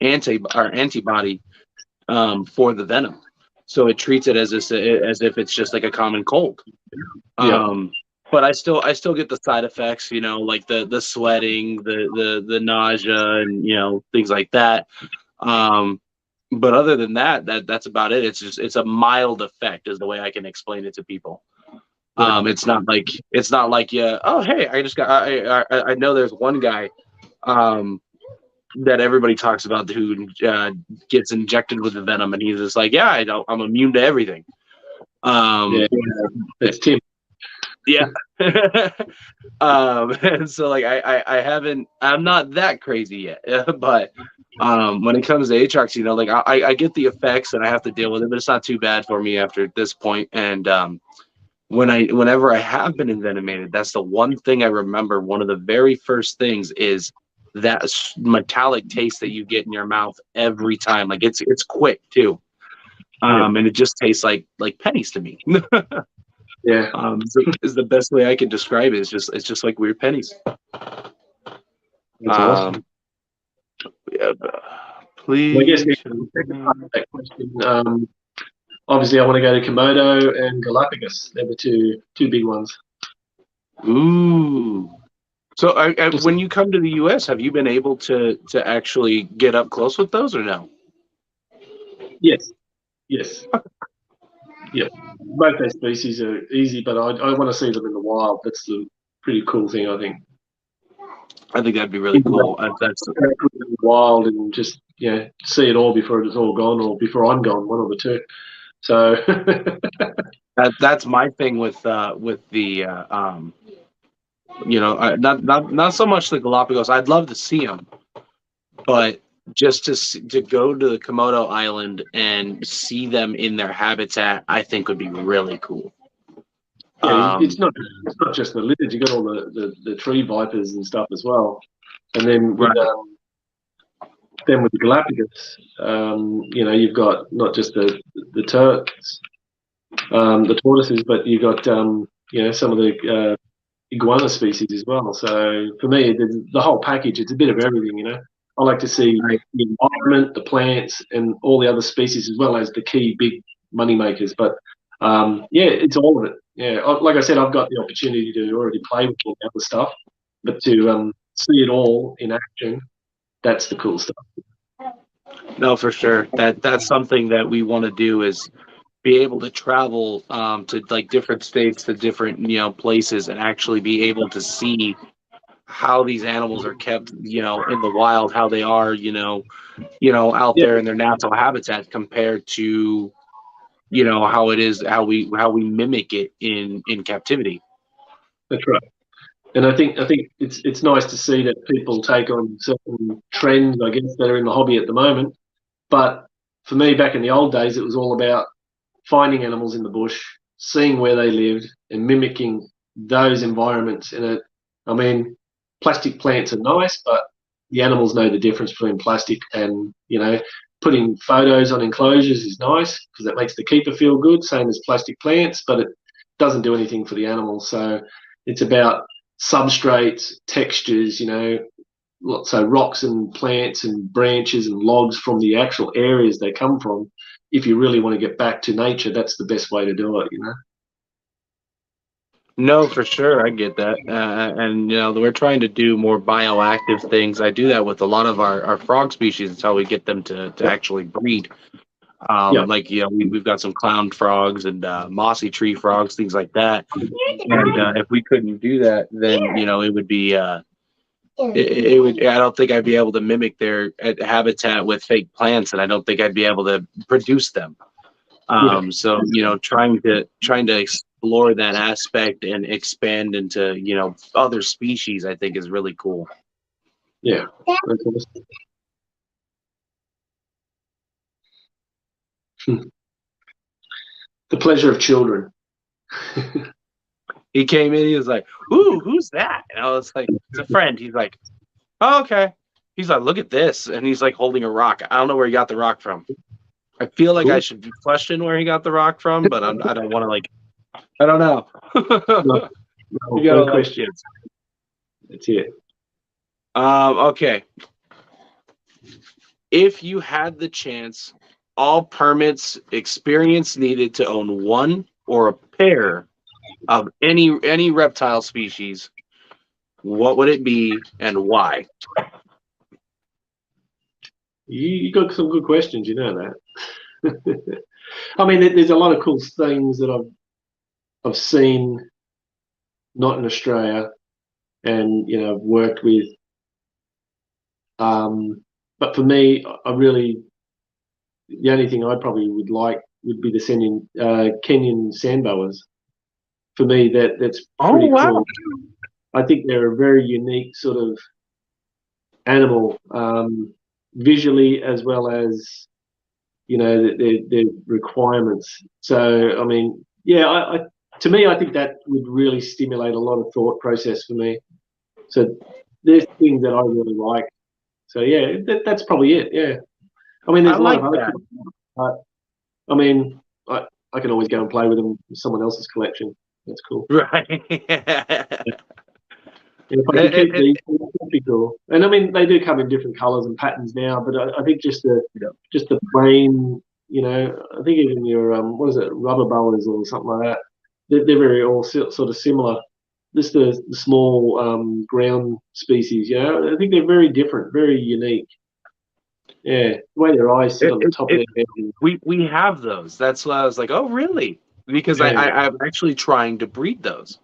[SPEAKER 1] antibody for the venom. So it treats it as if it's just like a common cold. But I still get the side effects, like the sweating, the nausea, and things like that. but other than that, that's about it. It's a mild effect, is the way I can explain it to people.
[SPEAKER 2] Yeah.
[SPEAKER 1] It's not like yeah. Oh hey, I just got. I know there's one guy that everybody talks about who gets injected with the venom, and he's just like, yeah, I'm immune to everything.
[SPEAKER 2] Yeah, that's Tim.
[SPEAKER 1] Yeah. And so like I haven't, I'm not that crazy yet, but when it comes to Aatrox, like I get the effects and I have to deal with it, but it's not too bad for me after this point. And whenever I have been envenomated, that's the one thing I remember. One of the very first things is that metallic taste that you get in your mouth every time. Like it's quick too. And it just tastes like pennies to me.
[SPEAKER 2] Yeah.
[SPEAKER 1] Is the best way I can describe it. It's just like weird pennies.
[SPEAKER 2] That's awesome.
[SPEAKER 1] Yeah,
[SPEAKER 2] Well, I guess
[SPEAKER 1] please.
[SPEAKER 2] that question. Obviously, I want to go to Komodo and Galapagos. They're the two big ones.
[SPEAKER 1] Ooh. So, when you come to the U.S., have you been able to actually get up close with those, or no?
[SPEAKER 2] Yes. Yeah. Both those species are easy, but I want to see them in the wild. That's the pretty cool thing, I think.
[SPEAKER 1] I think that'd be really cool. That's
[SPEAKER 2] wild and just see it all before it's all gone, or before I'm gone, one of the two. So
[SPEAKER 1] that's my thing with the not so much the Galapagos. I'd love to see them, but just to go to the Komodo Island and see them in their habitat, I think would be really cool.
[SPEAKER 2] Yeah, it's not just the lizards. You got all the tree vipers and stuff as well, and then with the Galapagos, you've got not just the the tortoises, but you've got some of the iguana species as well. So for me, the whole package, it's a bit of everything. I like to see the environment, the plants, and all the other species, as well as the key big money makers. But it's all of it. Yeah, like I said, I've got the opportunity to already play with all the other stuff, but to see it all in action, that's the cool stuff.
[SPEAKER 1] No, for sure. That's something that we want to do is be able to travel to like different states, to different places, and actually be able to see how these animals are kept in the wild, how they are out there in their natural habitat compared to how it is, how we mimic it in captivity.
[SPEAKER 2] That's right. And I think it's nice to see that people take on certain trends, I guess, that are in the hobby at the moment. But for me, back in the old days, it was all about finding animals in the bush, seeing where they lived, and mimicking those environments. And plastic plants are nice, but the animals know the difference between plastic and putting photos on enclosures is nice because that makes the keeper feel good, same as plastic plants, but it doesn't do anything for the animals. So it's about substrates, textures, so rocks and plants and branches and logs from the actual areas they come from. If you really want to get back to nature, that's the best way to do it,
[SPEAKER 1] No, for sure, I get that, and we're trying to do more bioactive things. I do that with a lot of our frog species. It's how we get them to actually breed. Like we've got some clown frogs and mossy tree frogs, things like that. And if we couldn't do that, then it would be it would. I don't think I'd be able to mimic their habitat with fake plants, and I don't think I'd be able to produce them. So trying to explore that aspect and expand into other species, I think is really cool.
[SPEAKER 2] Yeah, that's awesome. The pleasure of children.
[SPEAKER 1] He came in, he was like, "Ooh, who's that?" And I was like, "It's a friend." He's like, "Oh, okay." He's like, "Look at this," and he's like holding a rock. I don't know where he got the rock from. I feel like I should question where he got the rock from, but I don't want to I don't know. You got
[SPEAKER 2] no questions. That's it.
[SPEAKER 1] Okay. If you had the chance, all permits, experience needed to own one or a pair of any reptile species, what would it be and why?
[SPEAKER 2] You got some good questions, you know that. I mean, there's a lot of cool things that I've seen, not in Australia, and I've worked with. But for me, I really the only thing I probably would like would be the Kenyan sandboas. For me, that's
[SPEAKER 1] Oh
[SPEAKER 2] pretty
[SPEAKER 1] wow!
[SPEAKER 2] cool. I think they're a very unique sort of animal, visually as well as their requirements. So, I mean, yeah, to me, I think that would really stimulate a lot of thought process for me. So, there's things that I really like. So, yeah, that's probably it. Yeah, I mean,
[SPEAKER 1] I
[SPEAKER 2] there's a lot of
[SPEAKER 1] like
[SPEAKER 2] other
[SPEAKER 1] that.
[SPEAKER 2] things, but I mean, I can always go and play with them with someone else's collection. That's cool.
[SPEAKER 1] Right.
[SPEAKER 2] And if I could keep these, that'd be cool. And I mean, they do come in different colours and patterns now, but I think just the plain, I think even your what is it, rubber boas or something like that. They're very all sort of similar. Just the small ground species, I think they're very different, very unique. Yeah, the way their eyes sit
[SPEAKER 1] it,
[SPEAKER 2] on the
[SPEAKER 1] it,
[SPEAKER 2] top of
[SPEAKER 1] it,
[SPEAKER 2] their head.
[SPEAKER 1] we have those. That's why I was like, oh really? Because
[SPEAKER 2] Yeah,
[SPEAKER 1] I'm actually trying to breed those.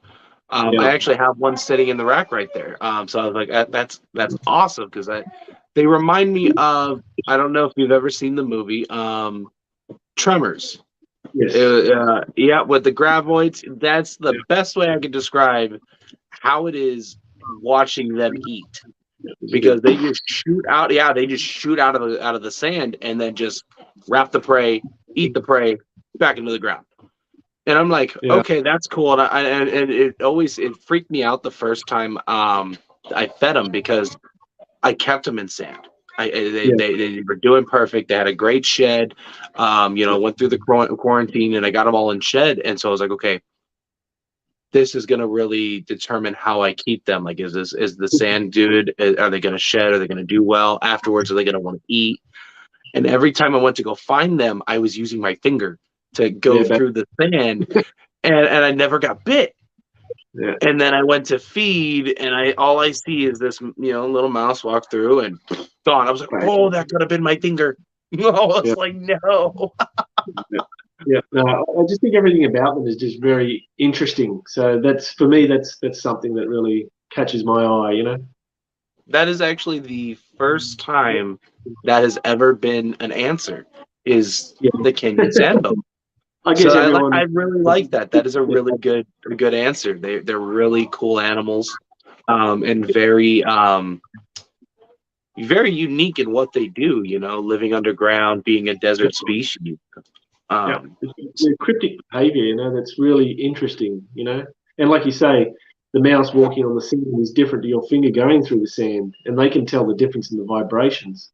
[SPEAKER 2] yeah,
[SPEAKER 1] I actually have one sitting in the rack right there. So I was like, that's awesome because they remind me of, I don't know if you've ever seen the movie Tremors.
[SPEAKER 2] yes,
[SPEAKER 1] Yeah, with the graboids. That's the best way I could describe how it is watching them eat,
[SPEAKER 2] yeah,
[SPEAKER 1] because they just shoot out. Yeah, they just shoot out of the sand and then just wrap the prey, eat the prey, back into the ground. And I'm like,
[SPEAKER 2] yeah,
[SPEAKER 1] okay, that's cool. And it freaked me out the first time I fed them, because I kept them in sand.
[SPEAKER 2] yeah,
[SPEAKER 1] They were doing perfect. They had a great shed. Went through the quarantine and I got them all in shed. And so I was like, okay, this is going to really determine how I keep them. Like, is the sand good? Are they going to shed? Are they going to do well afterwards? Are they going to want to eat? And every time I went to go find them, I was using my finger to go
[SPEAKER 2] yeah, but,
[SPEAKER 1] through the sand, and I never got bit.
[SPEAKER 2] yeah.
[SPEAKER 1] And then I went to feed, and all I see is this little mouse walk through and gone. I was like,
[SPEAKER 2] Right.
[SPEAKER 1] oh, that could have been my finger. No, I
[SPEAKER 2] Yeah.
[SPEAKER 1] was like, no.
[SPEAKER 2] Yeah. Yeah, no, I just think everything about them is just very interesting. So that's for me, that's something that really catches my eye.
[SPEAKER 1] That is actually the first time that has ever been an answer, is
[SPEAKER 2] Yeah,
[SPEAKER 1] the Kenyan sandbow.
[SPEAKER 2] I
[SPEAKER 1] So
[SPEAKER 2] guess
[SPEAKER 1] I
[SPEAKER 2] everyone.
[SPEAKER 1] really like that. That is a good answer. They're really cool animals, and very unique in what they do. Living underground, being a desert species.
[SPEAKER 2] Yeah,
[SPEAKER 1] Um,
[SPEAKER 2] the cryptic behavior, that's really interesting. And like you say, the mouse walking on the sand is different to your finger going through the sand, and they can tell the difference in the vibrations.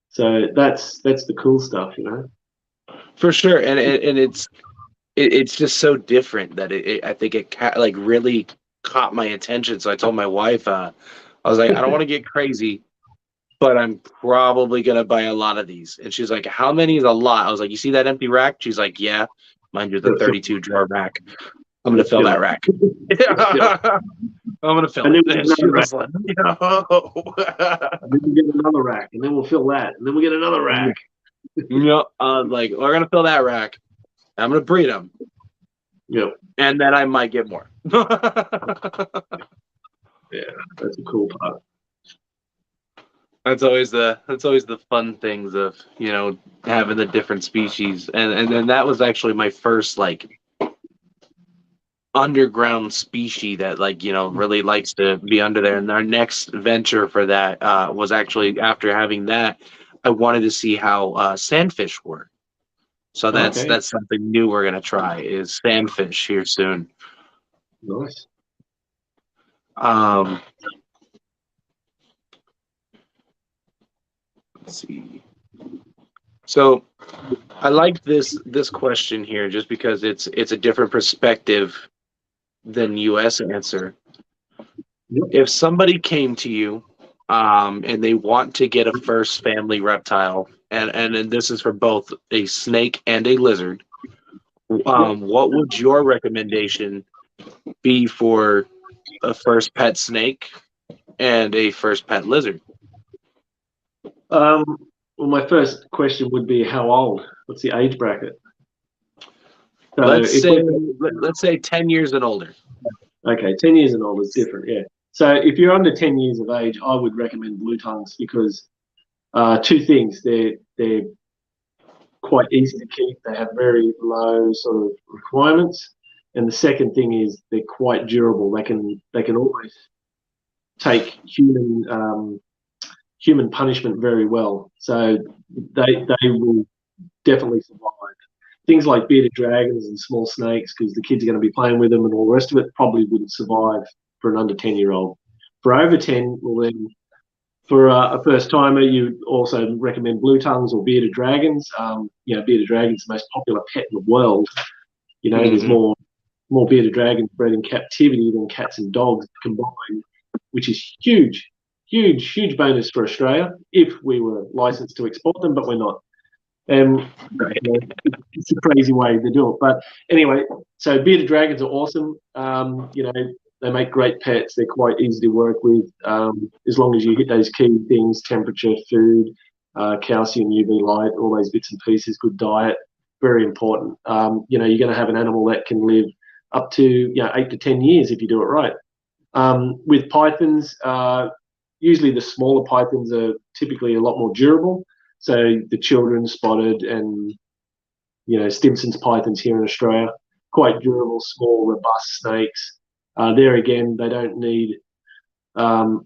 [SPEAKER 2] So that's the cool stuff.
[SPEAKER 1] for sure, and it's just so different that I think like really caught my attention. So I told my wife, I was like, I don't want to get crazy, but I'm probably gonna buy a lot of these. And she's like, how many is a lot? I was like, you see that empty rack? She's like, yeah. Mind you, the 32 drawer rack. I'm gonna fill
[SPEAKER 2] Fill
[SPEAKER 1] that
[SPEAKER 2] it.
[SPEAKER 1] rack.
[SPEAKER 2] Fill it.
[SPEAKER 1] I'm gonna fill
[SPEAKER 2] And
[SPEAKER 1] it.
[SPEAKER 2] then we
[SPEAKER 1] And
[SPEAKER 2] get
[SPEAKER 1] she
[SPEAKER 2] another rack.
[SPEAKER 1] was like, no.
[SPEAKER 2] And then we get another rack, and then we'll fill that, and then we get another rack.
[SPEAKER 1] Like, we're gonna fill that rack. I'm gonna breed them,
[SPEAKER 2] Yep.
[SPEAKER 1] and then I might get more.
[SPEAKER 2] Yeah, that's a cool part.
[SPEAKER 1] That's always the fun things of having the different species, and that was actually my first like underground species that really likes to be under there. And our next venture for that was actually, after having that, I wanted to see how sandfish were. So that's
[SPEAKER 2] Okay,
[SPEAKER 1] that's something new we're gonna try, is sandfish here soon.
[SPEAKER 2] nice.
[SPEAKER 1] Um, let's see. So I like this question here just because it's a different perspective than U.S. answer.
[SPEAKER 2] Yep.
[SPEAKER 1] If somebody came to you, and they want to get a first family reptile, and this is for both a snake and a lizard,
[SPEAKER 2] Yep.
[SPEAKER 1] what would your recommendation be for a first pet snake and a first pet lizard?
[SPEAKER 2] Well, my first question would be how old? What's the age bracket? So
[SPEAKER 1] Let's
[SPEAKER 2] if
[SPEAKER 1] say
[SPEAKER 2] we
[SPEAKER 1] let's say 10 years and older.
[SPEAKER 2] Okay, 10 years and older is different, yeah. So if you're under 10 years of age, I would recommend blue tongues because two things. They're quite easy to keep. They have very low sort of requirements. And the second thing is they're quite durable. They can almost take human punishment very well. So they will definitely survive. Things like bearded dragons and small snakes, because the kids are going to be playing with them and all the rest of it, probably wouldn't survive for an under 10-year-old. For over 10, well then, for a first timer, you also recommend blue tongues or bearded dragons. Bearded dragons are the most popular pet in the world. There's
[SPEAKER 1] Mm-hmm.
[SPEAKER 2] more bearded dragons bred in captivity than cats and dogs combined, which is huge, huge, huge bonus for Australia if we were licensed to export them, but we're not.
[SPEAKER 1] Right.
[SPEAKER 2] It's a crazy way to do it. But anyway, so bearded dragons are awesome. They make great pets. They're quite easy to work with as long as you hit those key things: temperature, food, calcium, UV light, all those bits and pieces. Good diet, very important. You're going to have an animal that can live up to 8 to 10 years if you do it right. With pythons, usually the smaller pythons are typically a lot more durable. So the children spotted and Stimson's pythons here in Australia, quite durable, small, robust snakes. There again, they don't need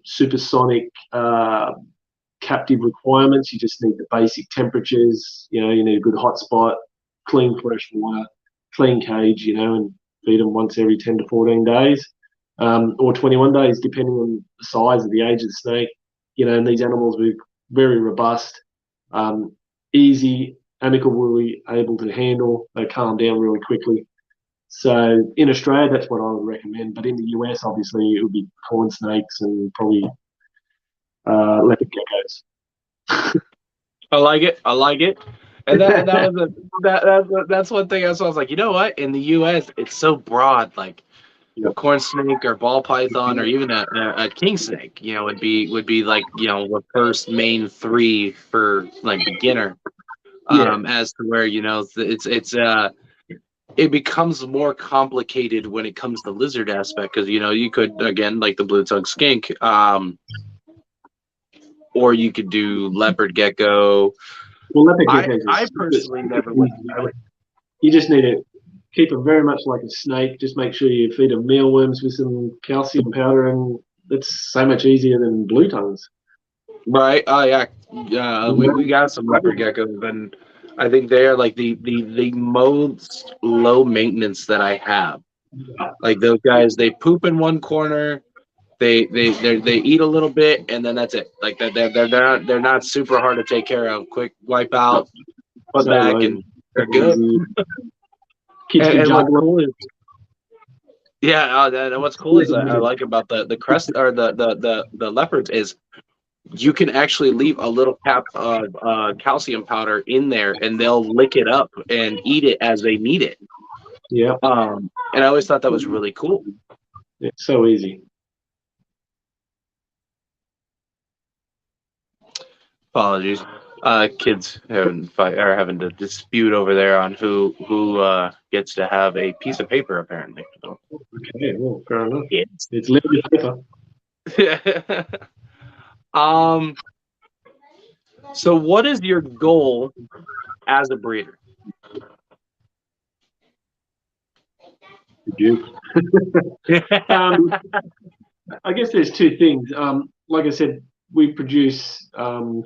[SPEAKER 2] supersonic captive requirements. You just need the basic temperatures. You need a good hot spot, clean fresh water, clean cage, and feed them once every 10 to 14 days, or 21 days, depending on the size of the age of the snake. And these animals are very robust, easy, amicably able to handle. They calm down really quickly. So in Australia, that's what I would recommend. But in the US, obviously, it would be corn snakes and probably leopard geckos.
[SPEAKER 1] I like it. I like it. And that was that's one thing I saw. I was like, you know what? In the U.S., it's so broad. Like
[SPEAKER 2] Yep.
[SPEAKER 1] corn snake or ball python or even a king snake, would be like the first main three for like beginner.
[SPEAKER 2] Yeah,
[SPEAKER 1] As to where it becomes more complicated when it comes to lizard aspect because you could again like the blue tongue skink, or you could do leopard gecko.
[SPEAKER 2] well, leopard
[SPEAKER 1] I
[SPEAKER 2] geckos
[SPEAKER 1] I
[SPEAKER 2] are
[SPEAKER 1] personally never went.
[SPEAKER 2] You just need to keep them very much like a snake. Just make sure you feed them mealworms with some calcium powder, and that's so much easier than blue tongues.
[SPEAKER 1] Right. Oh yeah. Yeah. We got some leopard geckos, and I think they are like the most low maintenance that I have. Like those guys, they poop in one corner. They eat a little bit, and then that's it. Like they're not super hard to take care of. Quick wipe out, put
[SPEAKER 2] So
[SPEAKER 1] back,
[SPEAKER 2] low,
[SPEAKER 1] and they're
[SPEAKER 2] so
[SPEAKER 1] good.
[SPEAKER 2] easy. Kids can
[SPEAKER 1] And what's
[SPEAKER 2] juggle
[SPEAKER 1] cool is and what's cool is I
[SPEAKER 2] it.
[SPEAKER 1] like about the crest or the leopards is you can actually leave a little cap of calcium powder in there, and they'll lick it up and eat it as they need it.
[SPEAKER 2] Yeah,
[SPEAKER 1] And I always thought that was really cool.
[SPEAKER 2] it's so easy.
[SPEAKER 1] Apologies, kids are having to dispute over there on who gets to have a piece of paper apparently. So,
[SPEAKER 2] Okay, well, fair enough.
[SPEAKER 1] kids.
[SPEAKER 2] It's living paper.
[SPEAKER 1] um. So, what is your goal as a breeder?
[SPEAKER 2] You. I guess there's two things. Like I said, we produce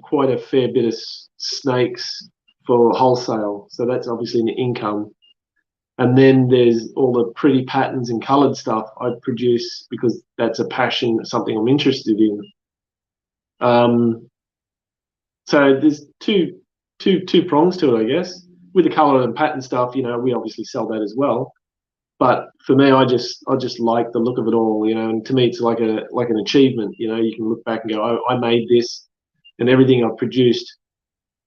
[SPEAKER 2] quite a fair bit of snakes for wholesale, so that's obviously an income. And then there's all the pretty patterns and coloured stuff I produce because that's a passion, something I'm interested in. So there's two prongs to it, I guess. With the colour and pattern stuff, we obviously sell that as well. But for me, I just like the look of it all, and to me, it's like an achievement. You can look back and go, I made this, and everything I've produced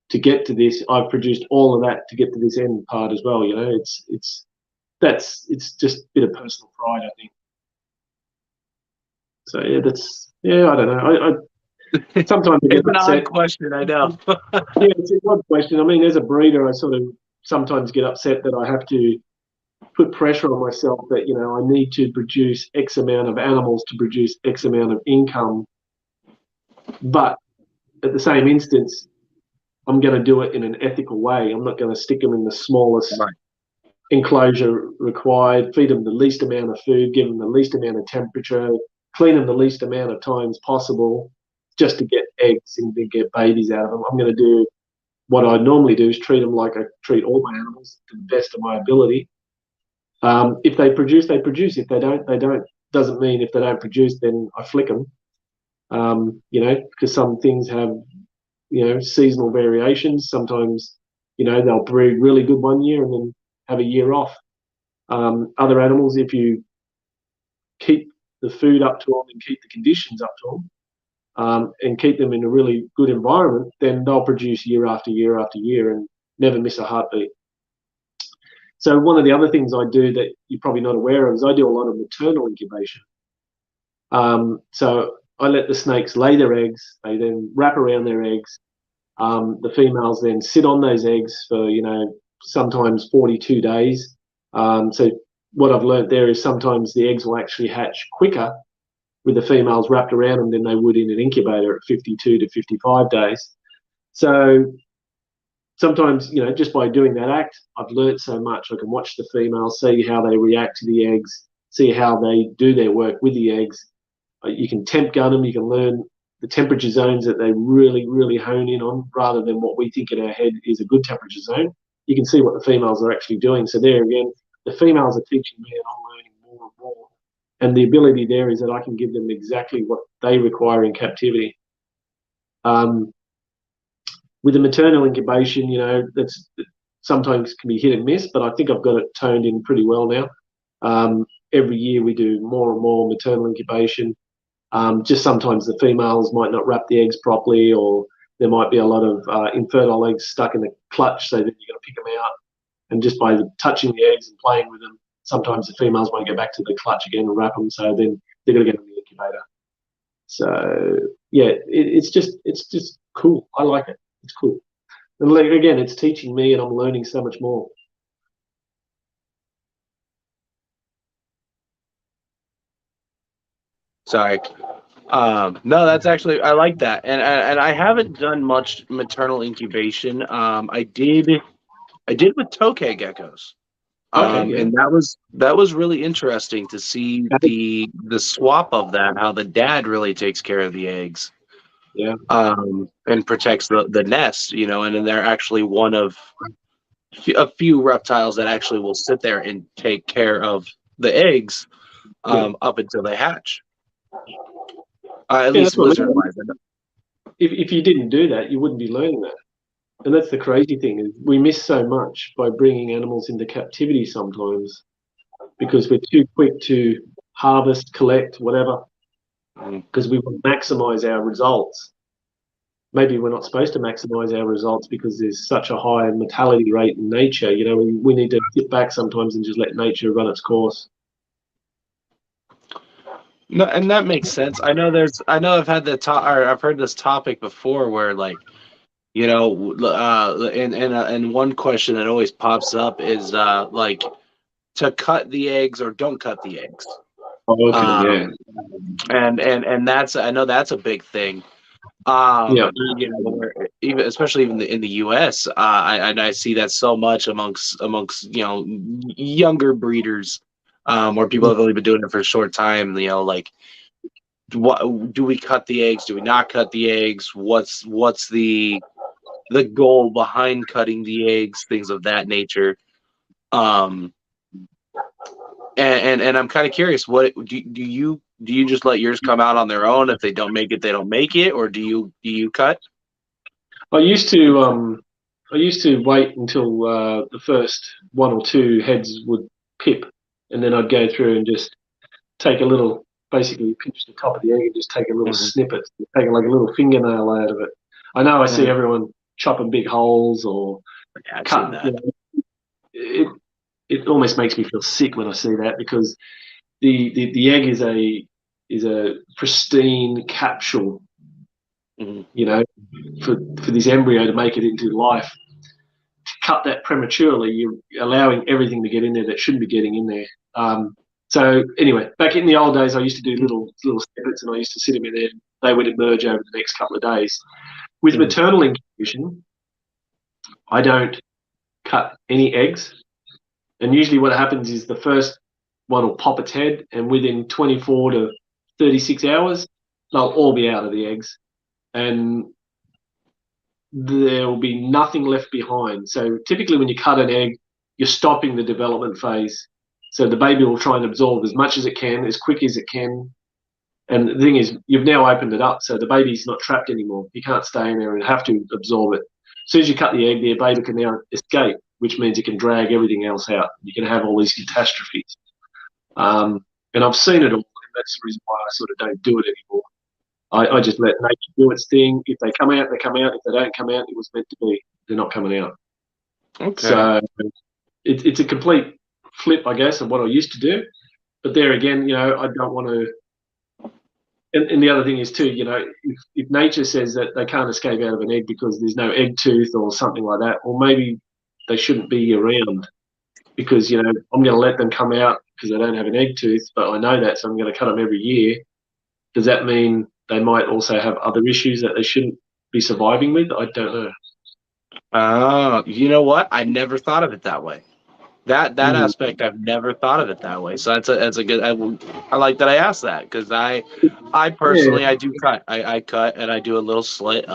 [SPEAKER 2] to get to this, I've produced all of that to get to this end part as well. It's just a bit of personal pride, I think. So yeah, I don't know. sometimes I get
[SPEAKER 1] It's an odd
[SPEAKER 2] upset.
[SPEAKER 1] question, I know.
[SPEAKER 2] Yeah, it's an odd question. I mean, as a breeder, I sort of sometimes get upset that I have to put pressure on myself that, you know, I need to produce X amount of animals to produce X amount of income. But at the same instance, I'm going to do it in an ethical way. I'm not going to stick them in the smallest
[SPEAKER 1] Right.
[SPEAKER 2] enclosure required, feed them the least amount of food, give them the least amount of temperature, clean them the least amount of times possible just to get eggs and to get babies out of them. I'm going to do what I normally do is treat them like I treat all my animals to the best of my ability. If they produce, they produce. If they don't, they don't. Doesn't mean if they don't produce, then I flick them. You know, because some things have, you know, seasonal variations. Sometimes, you know, they'll breed really good one year and then have a year off. Other animals, if you keep the food up to them and keep the conditions up to them, and keep them in a really good environment, then they'll produce year after year after year and never miss a heartbeat. So one of the other things I do that you're probably not aware of is I do a lot of maternal incubation. So I let the snakes lay their eggs. They then wrap around their eggs. The females then sit on those eggs for, you know, sometimes 42 days. So what I've learned there is sometimes the eggs will actually hatch quicker with the females wrapped around them than they would in an incubator at 52 to 55 days. So sometimes, you know, just by doing that act, I've learned so much. I can watch the females, see how they react to the eggs, see how they do their work with the eggs. You can temp gun them. You can learn the temperature zones that they really, really hone in on rather than what we think in our head is a good temperature zone. You can see what the females are actually doing. So there again, the females are teaching me and I'm learning more and more. And the ability there is that I can give them exactly what they require in captivity. With the maternal incubation, you know, that's sometimes can be hit and miss, but I think I've got it toned in pretty well now. Every year we do more and more maternal incubation. Just sometimes the females might not wrap the eggs properly, or there might be a lot of infertile eggs stuck in the clutch, so then you've got to pick them out. And just by touching the eggs and playing with them, sometimes the females won't go back to the clutch again and wrap them, so then they're going to get them in the incubator. So yeah, it's just cool. I like it. It's cool. And like, again, it's teaching me, and I'm learning so much more.
[SPEAKER 1] Sorry. No, that's actually I like that, and I haven't done much maternal incubation. I did with tokay geckos.
[SPEAKER 2] Okay, yeah.
[SPEAKER 1] And that was really interesting to see the swap of that, how the dad really takes care of the eggs,
[SPEAKER 2] Yeah.
[SPEAKER 1] and protects the nest, you know, and then they're actually one of a few reptiles that actually will sit there and take care of the eggs,
[SPEAKER 2] Yeah.
[SPEAKER 1] up until they hatch. At
[SPEAKER 2] Yeah,
[SPEAKER 1] least
[SPEAKER 2] that's what I mean.
[SPEAKER 1] lizard-wise.
[SPEAKER 2] If you didn't do that, you wouldn't be learning that. And that's the crazy thing is we miss so much by bringing animals into captivity sometimes because we're too quick to harvest, collect, whatever, because we want to maximize our results. Maybe we're not supposed to maximize our results because there's such a high mortality rate in nature. You know, we need to sit back sometimes and just let nature run its course.
[SPEAKER 1] No, and that makes sense. I know I've had or I've heard this topic before where, like, you know, and one question that always pops up is, like, to cut the eggs or don't cut the eggs.
[SPEAKER 2] Oh, okay, yeah.
[SPEAKER 1] Um, and that's, I know that's a big thing.
[SPEAKER 2] Yeah.
[SPEAKER 1] You know, even especially even in the U.S., I see that so much amongst you know, younger breeders, where people have only been doing it for a short time. You know, like, what do we cut the eggs? Do we not cut the eggs? What's the goal behind cutting the eggs? Things of that nature. Um, and I'm kind of curious. What do you just let yours come out on their own? If they don't make it, they don't make it, or do you cut?
[SPEAKER 2] I used to wait until the first one or two heads would pip, and then I'd go through and just take a little, basically pinch the top of the egg and just take a little
[SPEAKER 1] Hmm.
[SPEAKER 2] snippet, take like a little fingernail out of it. I know I see
[SPEAKER 1] Hmm.
[SPEAKER 2] everyone chopping big holes or
[SPEAKER 1] Yeah, I've seen
[SPEAKER 2] cutting. You
[SPEAKER 1] that.
[SPEAKER 2] know, it almost makes me feel sick when I see that because the egg is a pristine capsule
[SPEAKER 1] Mhm.
[SPEAKER 2] you know, for this embryo to make it into life. To cut that prematurely, you're allowing everything to get in there that shouldn't be getting in there. So anyway, back in the old days, I used to do little snippets, and I used to sit them in there. They would emerge over the next couple of days. With maternal incubation, I don't cut any eggs, and usually what happens is the first one will pop its head, and within 24 to 36 hours, they'll all be out of the eggs, and there will be nothing left behind. So typically when you cut an egg, you're stopping the development phase. So the baby will try and absorb as much as it can, as quick as it can. And the thing is, you've now opened it up, so the baby's not trapped anymore. You can't stay in there and have to absorb it. As soon as you cut the egg, the baby can now escape, which means it can drag everything else out. You can have all these catastrophes. And I've seen it all, and that's the reason why I sort of don't do it anymore. I just let nature do its thing. If they come out, they come out. If they don't come out, it was meant to be. They're not coming out.
[SPEAKER 1] Okay.
[SPEAKER 2] So it's a complete flip, I guess, of what I used to do. But there again, I don't want to. And the other thing is too, if nature says that they can't escape out of an egg because there's no egg tooth or something like that, or maybe they shouldn't be around because I'm going to let them come out because they don't have an egg tooth, but I know that, so I'm going to cut them every year. Does that mean they might also have other issues that they shouldn't be surviving with? I don't know.
[SPEAKER 1] You know what? I never thought of it that way. That aspect, I've never thought of it that way. So that's a good. I like that I asked that because I personally I do cut. I cut and I do a little slit.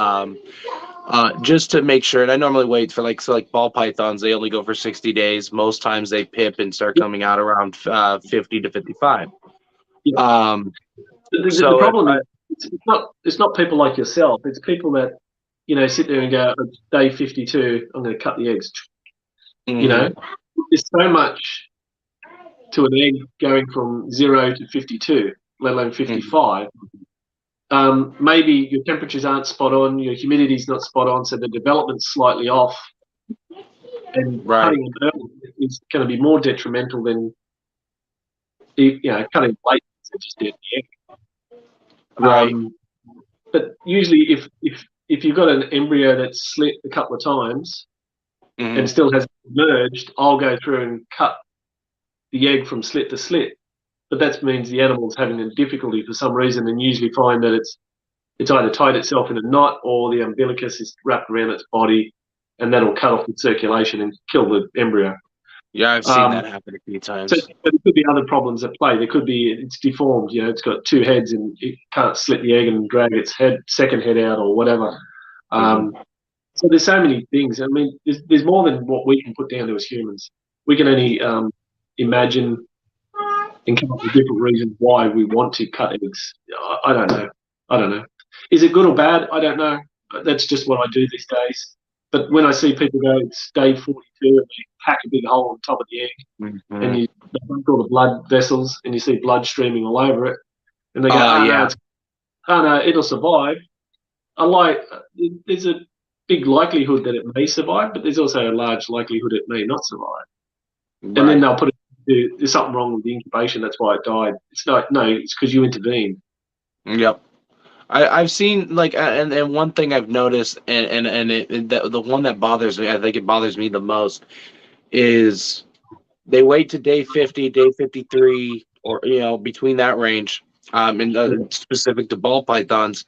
[SPEAKER 1] Just to make sure. And I normally wait for like ball pythons. They only go for 60 days. Most times they pip and start coming out around 50 to 55.
[SPEAKER 2] The problem is it's not people like yourself. It's people that sit there and go, day 52, I'm going to cut the eggs.
[SPEAKER 1] Mm-hmm.
[SPEAKER 2] There's so much to an egg going from 0 to 52, let alone 55. Maybe your temperatures aren't spot on, your humidity's not spot on, so the development's slightly off. And cutting them early is going to be more detrimental than cutting late and just dead the egg.
[SPEAKER 1] Right.
[SPEAKER 2] But usually, if you've got an embryo that's slit a couple of times and still hasn't emerged, I'll go through and cut the egg from slit to slit. But that means the animal's having a difficulty for some reason, and usually find that it's either tied itself in a knot or the umbilicus is wrapped around its body, and that'll cut off the circulation and kill the embryo.
[SPEAKER 1] Yeah, I've seen that happen a few times.
[SPEAKER 2] So, but there could be other problems at play. There could be it's deformed. It's got two heads and it can't slit the egg and drag its second head out or whatever. So there's so many things. I mean, there's more than what we can put down to as humans. We can only imagine and come up with different reasons why we want to cut eggs. I don't know. Is it good or bad? I don't know. That's just what I do these days. But when I see people go, it's day 42 and they hack a big hole on top of the egg and they break all the blood vessels and you see blood streaming all over it and they go, no, it'll survive. There's a big likelihood that it may survive, but there's also a large likelihood it may not survive. Right. And then they'll put it, there's something wrong with the incubation, that's why it died. It's not, no, it's because you intervened.
[SPEAKER 1] Yep. I've seen and one thing I've noticed and the one that bothers me, I think it bothers me the most, is they wait to day 50, day 53, or between that range, and specific to ball pythons,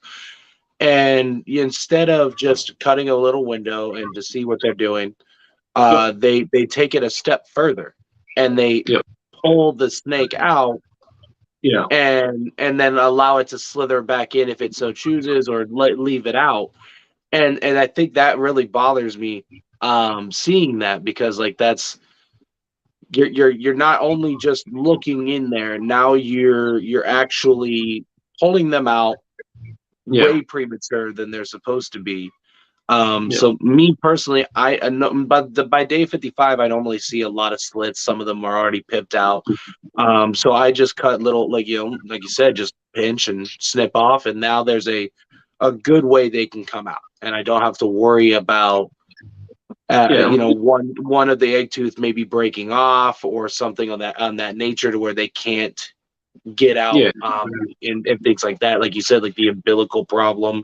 [SPEAKER 1] and instead of just cutting a little window and to see what they're doing, they take it a step further and they pull the snake out.
[SPEAKER 2] Yeah,
[SPEAKER 1] and then allow it to slither back in if it so chooses, or leave it out. And I think that really bothers me, seeing that, because that's you're not only just looking in there. Now you're actually pulling them out way premature than they're supposed to be. So me personally, but by day 55, I normally see a lot of slits. Some of them are already pipped out. So I just cut little, like you said, just pinch and snip off, and now there's a good way they can come out, and I don't have to worry about one of the egg tooth maybe breaking off or something on that nature to where they can't get out, and things like that. Like you said, like the umbilical problem.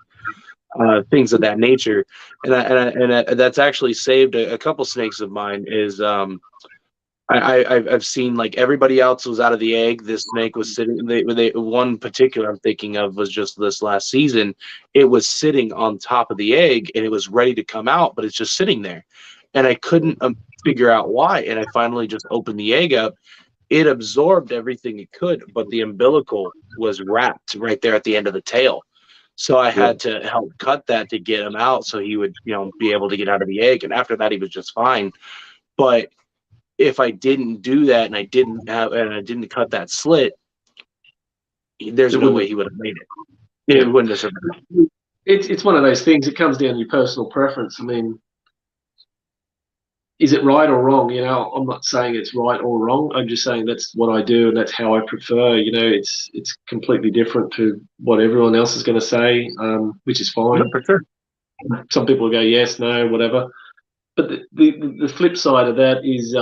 [SPEAKER 1] things of that nature. And that's actually saved a couple snakes of mine. Is I've seen like everybody else was out of the egg. This snake was sitting. One particular I'm thinking of was just this last season. It was sitting on top of the egg and it was ready to come out, but it's just sitting there, and I couldn't figure out why. And I finally just opened the egg up. It absorbed everything it could, but the umbilical was wrapped right there at the end of the tail. So I had to help cut that to get him out, so he would, be able to get out of the egg. And after that, he was just fine. But if I didn't do that and I didn't cut that slit, there's no way he would have made it.
[SPEAKER 2] Yeah.
[SPEAKER 1] It wouldn't have survived.
[SPEAKER 2] It's one of those things. It comes down to your personal preference. I mean, is it right or wrong? I'm not saying it's right or wrong. I'm just saying that's what I do and that's how I prefer. It's completely different to what everyone else is going to say, which is fine.
[SPEAKER 1] No, for sure.
[SPEAKER 2] Some people will go yes, no, whatever. But the flip side of that is,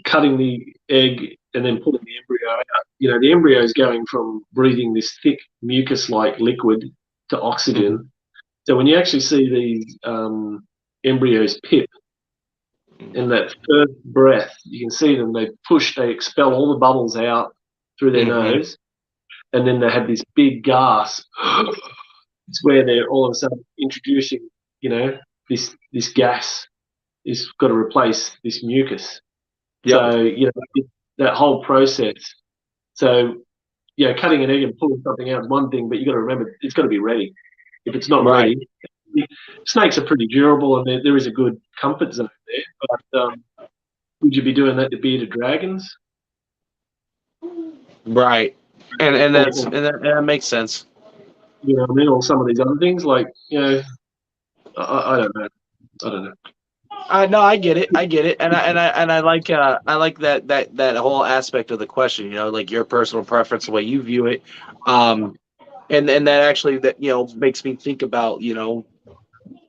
[SPEAKER 2] cutting the egg and then pulling the embryo out. The embryo is going from breathing this thick mucus-like liquid to oxygen. Mm-hmm. So when you actually see these embryos pip in that first breath, you can see them. They expel all the bubbles out through their nose, and then they have this big gasp. It's where they're all of a sudden introducing, this gas is got to replace this mucus. Yep. So, that whole process. So, cutting an egg and pulling something out is one thing, but you got to remember it's got to be ready. If it's not ready, snakes are pretty durable and there is a good comfort zone there. But would you be doing that to bearded dragons?
[SPEAKER 1] Right, and that makes sense.
[SPEAKER 2] Or some of these other things, like I don't know.
[SPEAKER 1] No, I get it, and I like that whole aspect of the question. Like your personal preference, the way you view it, and that actually makes me think about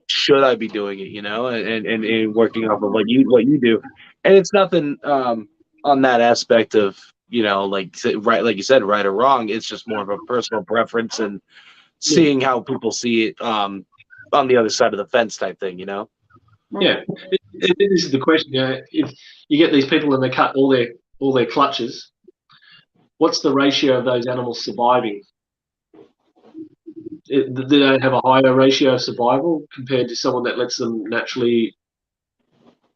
[SPEAKER 1] should I be doing it, and working off of what you do, and it's nothing on that aspect of like you said, right or wrong. It's just more of a personal preference and seeing how people see it on the other side of the fence type thing,
[SPEAKER 2] Yeah, this is the question. If you get these people and they cut all their clutches, what's the ratio of those animals surviving? Do they have a higher ratio of survival compared to someone that lets them naturally,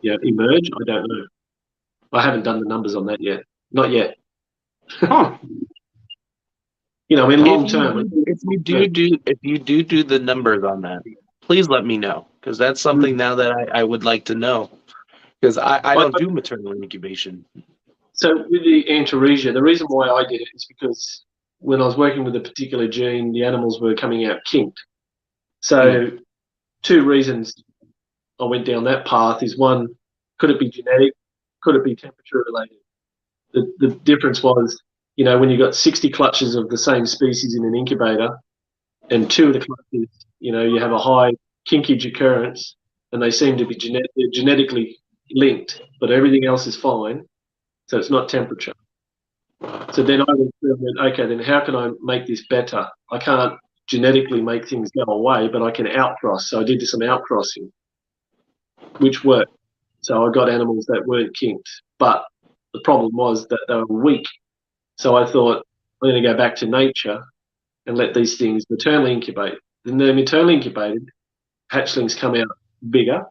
[SPEAKER 2] emerge? I don't know. I haven't done the numbers on that yet. Not yet.
[SPEAKER 1] Huh.
[SPEAKER 2] Long term.
[SPEAKER 1] If you do the numbers on that, please let me know, because that's something now that I would like to know, because I don't do maternal incubation.
[SPEAKER 2] So with the Antaresia, the reason why I did it is because when I was working with a particular gene, the animals were coming out kinked. So two reasons I went down that path is, one, could it be genetic? Could it be temperature related? The difference was, when you got 60 clutches of the same species in an incubator and two of the clutches, you have a high kinkage occurrence and they seem to be genetically linked, but everything else is fine. So it's not temperature. So then I went, okay, then how can I make this better? I can't genetically make things go away, but I can outcross. So I did some outcrossing, which worked. So I got animals that weren't kinked, but the problem was that they were weak. So I thought, I'm going to go back to nature and let these things maternally incubate. Then they're maternally incubated, hatchlings come out bigger,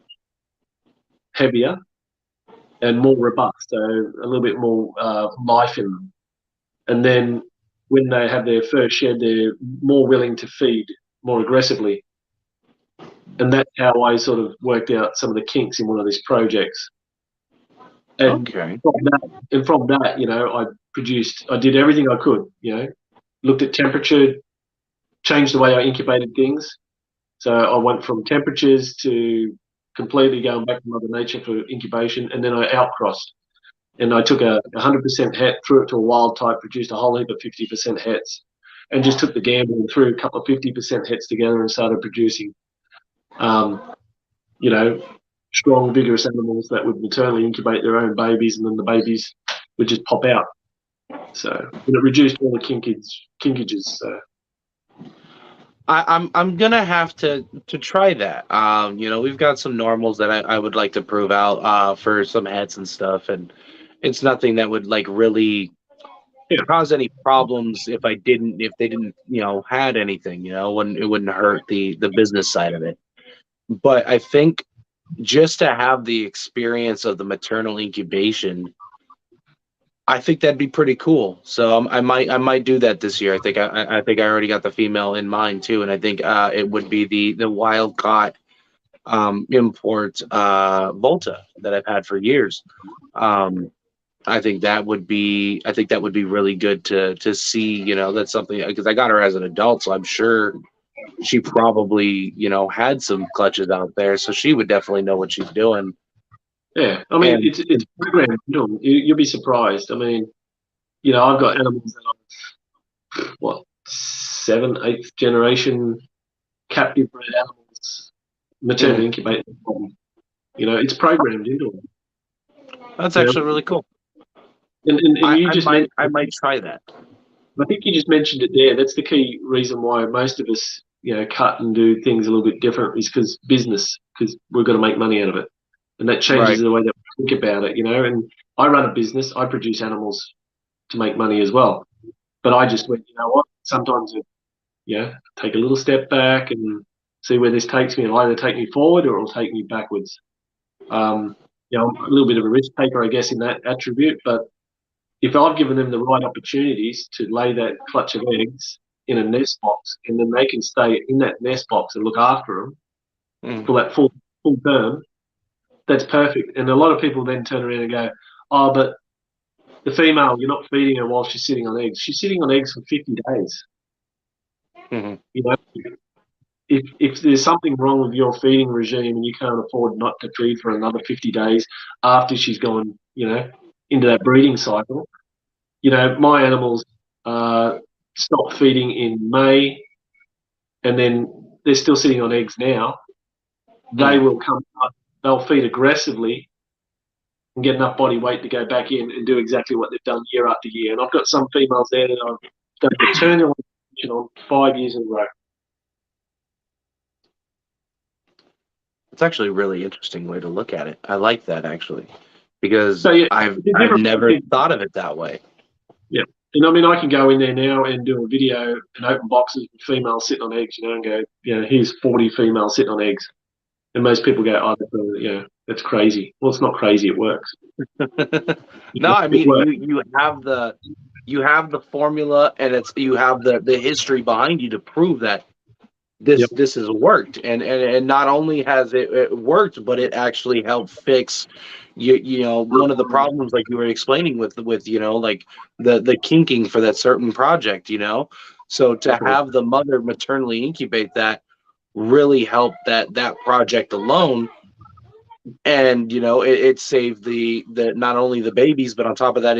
[SPEAKER 2] heavier, and more robust, so a little bit more life in them. And then when they have their first shed, they're more willing to feed more aggressively. And that's how I sort of worked out some of the kinks in one of these projects. And from that, I did everything I could, looked at temperature, changed the way I incubated things. So I went from temperatures to completely going back to Mother Nature for incubation, and then I outcrossed. And I took a 100% het, threw it to a wild type, produced a whole heap of 50% hets, and just took the gamble and threw a couple of 50% hets together and started producing, strong, vigorous animals that would maternally incubate their own babies, and then the babies would just pop out. So it reduced all the kinkages. So.
[SPEAKER 1] I'm gonna have to try that. You know, we've got some normals that I would like to prove out for some heads and stuff, and it's nothing that would like really
[SPEAKER 2] Yeah.
[SPEAKER 1] cause any problems if they didn't had anything. It wouldn't hurt the business side of it. But I think just to have the experience of the maternal incubation, I think that'd be pretty cool. So I might do that this year. I think I already got the female in mind too, and I think it would be the wild caught import Volta that I've had for years. Um, I think that would be really good to see. That's something because I got her as an adult, so I'm sure she probably had some clutches out there, so she would definitely know what she's doing.
[SPEAKER 2] Yeah, I mean,
[SPEAKER 1] And
[SPEAKER 2] it's programmed. You'll be surprised. I mean, I've got animals that I'm what seventh, eighth generation captive bred animals, maternal
[SPEAKER 1] mm,
[SPEAKER 2] incubated. It's programmed into them.
[SPEAKER 1] that's
[SPEAKER 2] You know,
[SPEAKER 1] actually really cool.
[SPEAKER 2] and
[SPEAKER 1] I,
[SPEAKER 2] you
[SPEAKER 1] I
[SPEAKER 2] just
[SPEAKER 1] might
[SPEAKER 2] mentioned.
[SPEAKER 1] I might try that.
[SPEAKER 2] I think you just mentioned it there. That's the key reason why most of us, cut and do things a little bit different is because we've got to make money out of it. And that changes
[SPEAKER 1] Right.
[SPEAKER 2] the way that we think about it. And I run a business, I produce animals to make money as well. But I just went, you know what? Sometimes, take a little step back and see where this takes me. It'll either take me forward or it'll take me backwards. Um, I'm a little bit of a risk taker, I guess, in that attribute, but if I've given them the right opportunities to lay that clutch of eggs in a nest box, and then they can stay in that nest box and look after them
[SPEAKER 1] Mm,
[SPEAKER 2] for that full term, that's perfect. And a lot of people then turn around and go, "Oh, but the female, you're not feeding her while she's sitting on eggs. She's sitting on eggs for 50 days.
[SPEAKER 1] mm-hmm.
[SPEAKER 2] You know, if there's something wrong with your feeding regime and you can't afford not to feed for another 50 days after she's gone, into that breeding cycle, my animals stopped feeding in May, and then they're still sitting on eggs now. They
[SPEAKER 1] Mm.
[SPEAKER 2] will come up, they'll feed aggressively and get enough body weight to go back in and do exactly what they've done year after year. And I've got some females there that I've done maternal on 5 years in a row.
[SPEAKER 1] It's actually a really interesting way to look at it. I like that actually because
[SPEAKER 2] So yeah, it's
[SPEAKER 1] I've
[SPEAKER 2] different.
[SPEAKER 1] never thought of it that way.
[SPEAKER 2] Yeah. And I mean, I can go in there now and do a video and open boxes with females sitting on eggs, and go, here's 40 females sitting on eggs. And most people go, oh, that's crazy. Well, it's not crazy. It works.
[SPEAKER 1] No, I
[SPEAKER 2] It
[SPEAKER 1] mean
[SPEAKER 2] works.
[SPEAKER 1] you have the formula and you have the history behind you to prove that this has worked and not only has it worked but it actually helped fix one of the problems like you were explaining with like the kinking for that certain project. So to
[SPEAKER 2] Definitely.
[SPEAKER 1] have the mother maternally incubate that really helped that project alone. And it saved the not only the babies but on top of that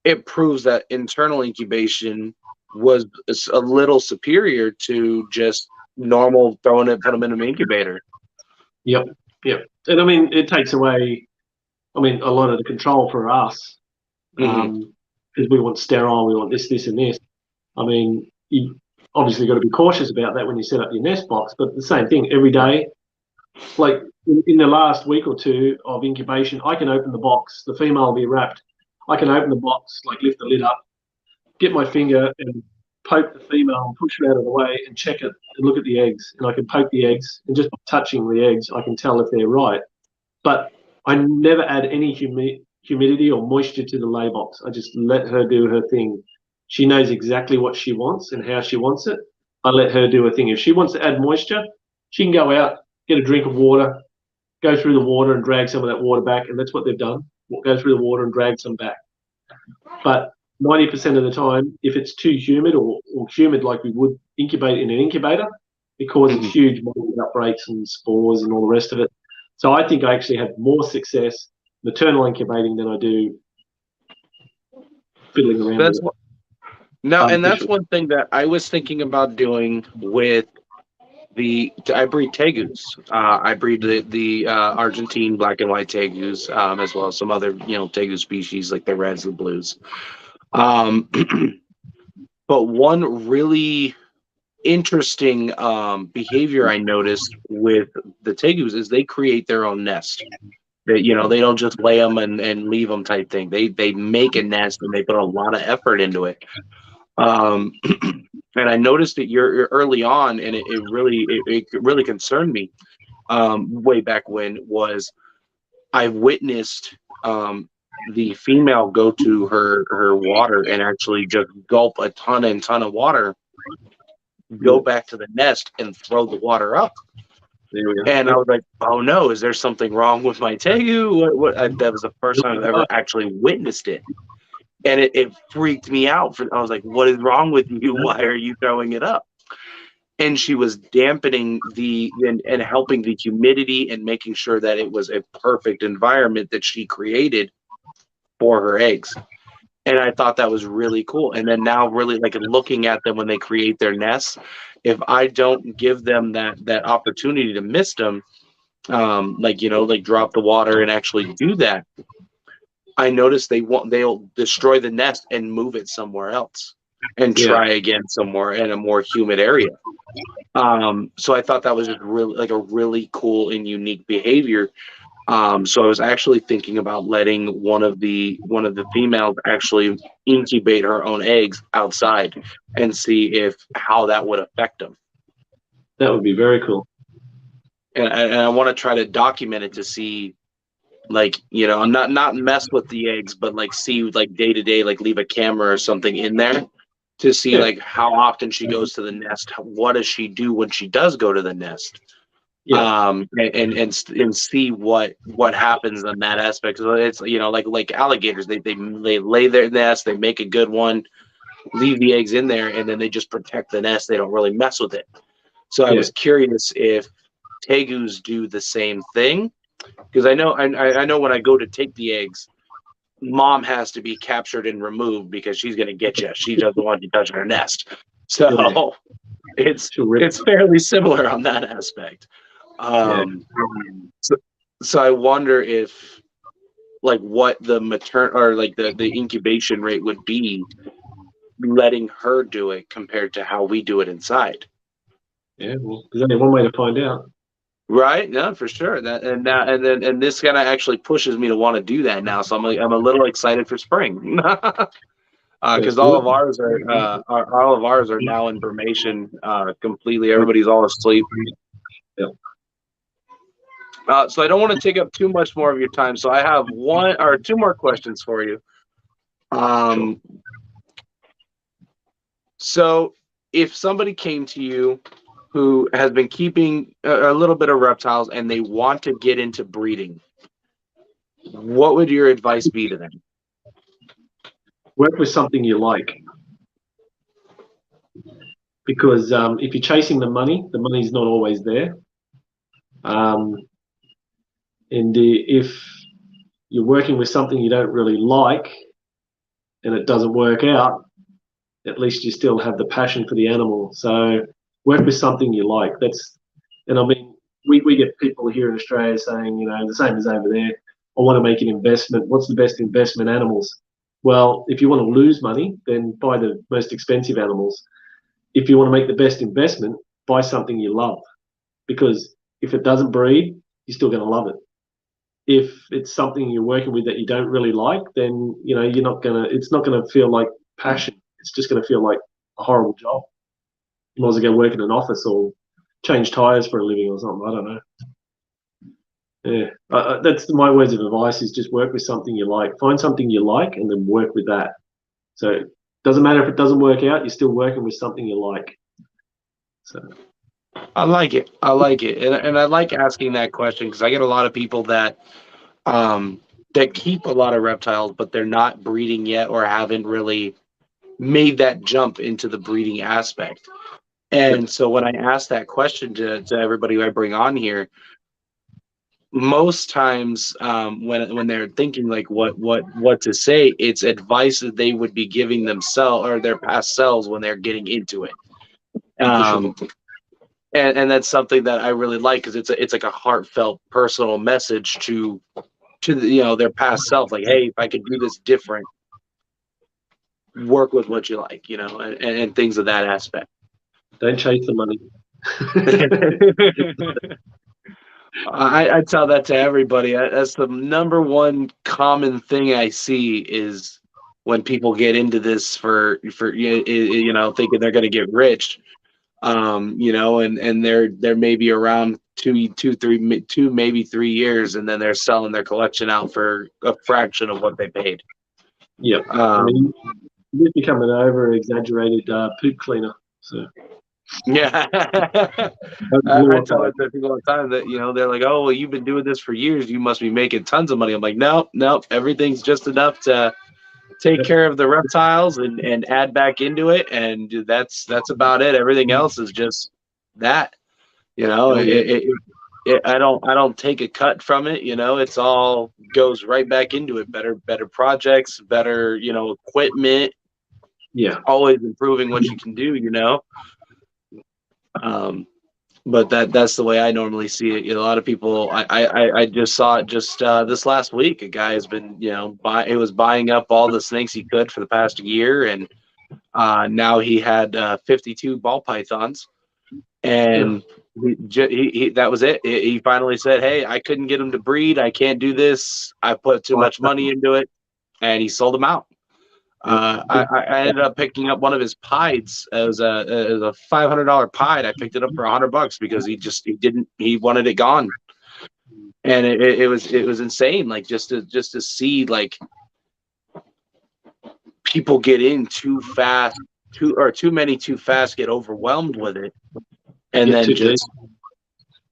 [SPEAKER 1] it proves that internal incubation was a little superior to just normal put them in an incubator.
[SPEAKER 2] Yep. Yep. And I mean, it takes away, a lot of the control for us,
[SPEAKER 1] Hmm.
[SPEAKER 2] because we want sterile, we want this, and this. I mean, you obviously got to be cautious about that when you set up your nest box. But the same thing every day, like in the last week or two of incubation, I can open the box. The female will be wrapped. I can open the box, like lift the lid up, get my finger and poke the female and push her out of the way and check it and look at the eggs. And I can poke the eggs, and just by touching the eggs, I can tell if they're right. But I never add any humidity or moisture to the lay box. I just let her do her thing. She knows exactly what she wants and how she wants it. I let her do her thing. If she wants to add moisture, she can go out, get a drink of water, go through the water and drag some of that water back. And that's what they've done. Go through the water and drag some back. But 90% of the time, if it's too humid or humid like we would incubate in an incubator, it causes
[SPEAKER 1] Hmm.
[SPEAKER 2] huge mold outbreaks and spores and all the rest of it. So I think I actually have more success maternal incubating than I do fiddling around with
[SPEAKER 1] That's
[SPEAKER 2] it.
[SPEAKER 1] what, no, and that's
[SPEAKER 2] Artificial.
[SPEAKER 1] one thing that I was thinking about doing with I breed tegus. I breed the Argentine black and white tegus, as well as some other tegu species like the reds, the blues. Um, but one really interesting behavior I noticed with the tegus is they create their own nest. They don't just lay them and leave them type thing. They make a nest and they put a lot of effort into it. Um, and I noticed it you're early on, and it really concerned me. Way back when was I witnessed the female go to her water and actually just gulp a ton and ton of water, go back to the nest and throw the water up.
[SPEAKER 2] There we go.
[SPEAKER 1] And I was like, "Oh no, is there something wrong with my tegu?" That was the first time I've ever actually witnessed it, and it freaked me out. I was like, "What is wrong with you? Why are you throwing it up?" And she was dampening and helping the humidity and making sure that it was a perfect environment that she created for her eggs. And I thought that was really cool. And then now, really, like looking at them when they create their nests, if I don't give them that opportunity to mist them, like drop the water and actually do that, I notice they'll destroy the nest and move it somewhere else and try again somewhere in a more humid area. So I thought that was just really like a really cool and unique behavior. So I was actually thinking about letting one of the females actually incubate her own eggs outside and see if how that would affect them.
[SPEAKER 2] That would be very cool.
[SPEAKER 1] And I want to try to document it to see, like, not mess with the eggs, but like see like day to day, like leave a camera or something in there to see like how often she goes to the nest. What does she do when she does go to the nest? And see what happens on that aspect. So it's like alligators, they lay their nest, they make a good one, leave the eggs in there, and then they just protect the nest. They don't really mess with it. So I was curious if tegus do the same thing, because I know when I go to take the eggs, mom has to be captured and removed because she's going to get you. She doesn't want you touching her nest. So it's fairly similar on that aspect. So I wonder if like what the or like the incubation rate would be letting her do it compared to how we do it inside.
[SPEAKER 2] Yeah, well, there's only one way to find out.
[SPEAKER 1] Right? No, for sure. And this kind of actually pushes me to want to do that now. So I'm a little excited for spring. Because all of ours are now in formation completely. Everybody's all asleep. So I don't want to take up too much more of your time. So I have one or two more questions for you. So if somebody came to you who has been keeping a little bit of reptiles and they want to get into breeding, what would your advice be to them?
[SPEAKER 2] Work with something you like. Because if you're chasing the money's not always there. And if you're working with something you don't really like and it doesn't work out, at least you still have the passion for the animal. So work with something you like. And I mean, we get people here in Australia saying, the same as over there, I want to make an investment. What's the best investment? Animals. Well, if you want to lose money, then buy the most expensive animals. If you want to make the best investment, buy something you love. Because if it doesn't breed, you're still going to love it. If it's something you're working with that you don't really like, then it's not gonna feel like passion. It's just gonna feel like a horrible job. You might as well go work in an office or change tires for a living or something. I don't know. Yeah, that's my words of advice: is just work with something you like. Find something you like, and then work with that. So it doesn't matter if it doesn't work out. You're still working with something you like. So.
[SPEAKER 1] I like it. And I like asking that question because I get a lot of people that keep a lot of reptiles, but they're not breeding yet or haven't really made that jump into the breeding aspect. And so when I ask that question to everybody who I bring on here, most times when they're thinking like what to say, it's advice that they would be giving themselves or their past selves when they're getting into it. And that's something that I really like because it's like a heartfelt, personal message to their past self. Like, hey, if I could do this different, work with what you like, and things of that aspect.
[SPEAKER 2] Don't chase the money.
[SPEAKER 1] I tell that to everybody. That's the number one common thing I see is when people get into this for thinking they're going to get rich, and they're maybe around two maybe 3 years, and then they're selling their collection out for a fraction of what they paid.
[SPEAKER 2] Yeah, I mean, you've become an over-exaggerated poop cleaner. So
[SPEAKER 1] yeah, I tell that to people all the time that they're like, oh well, you've been doing this for years, you must be making tons of money. I'm like, nope, everything's just enough to take care of the reptiles and add back into it, and that's about it. Everything else is just that. I don't take a cut from it. It's all goes right back into it. Better projects, better equipment.
[SPEAKER 2] Yeah,
[SPEAKER 1] always improving what you can do. But that's the way I normally see it. A lot of people. I just saw it just this last week. A guy has been he was buying up all the snakes he could for the past year, and now he had 52 ball pythons, and he that was it. He finally said, "Hey, I couldn't get them to breed. I can't do this. I put too much money into it," and he sold them out. I ended up picking up one of his pieds as a $500 pied. I picked it up for $100 because he wanted it gone, and it was insane. Like just to see like people get in too fast, too many too fast, get overwhelmed with it, and then just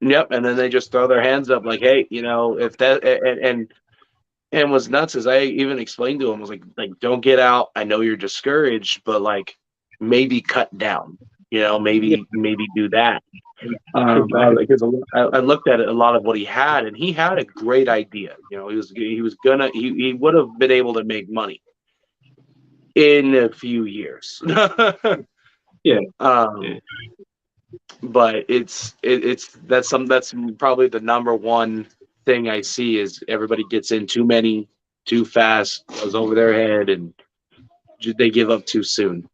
[SPEAKER 1] and then they just throw their hands up like, hey, if that and what's nuts is I even explained to him, I was like don't get out. I know you're discouraged, but like maybe cut down. Maybe do that. Because I looked at it, a lot of what he had, and he had a great idea. He would have been able to make money in a few years.
[SPEAKER 2] Yeah.
[SPEAKER 1] But that's probably the number one thing I see is everybody gets in too many, too fast, goes over their head, and they give up too soon.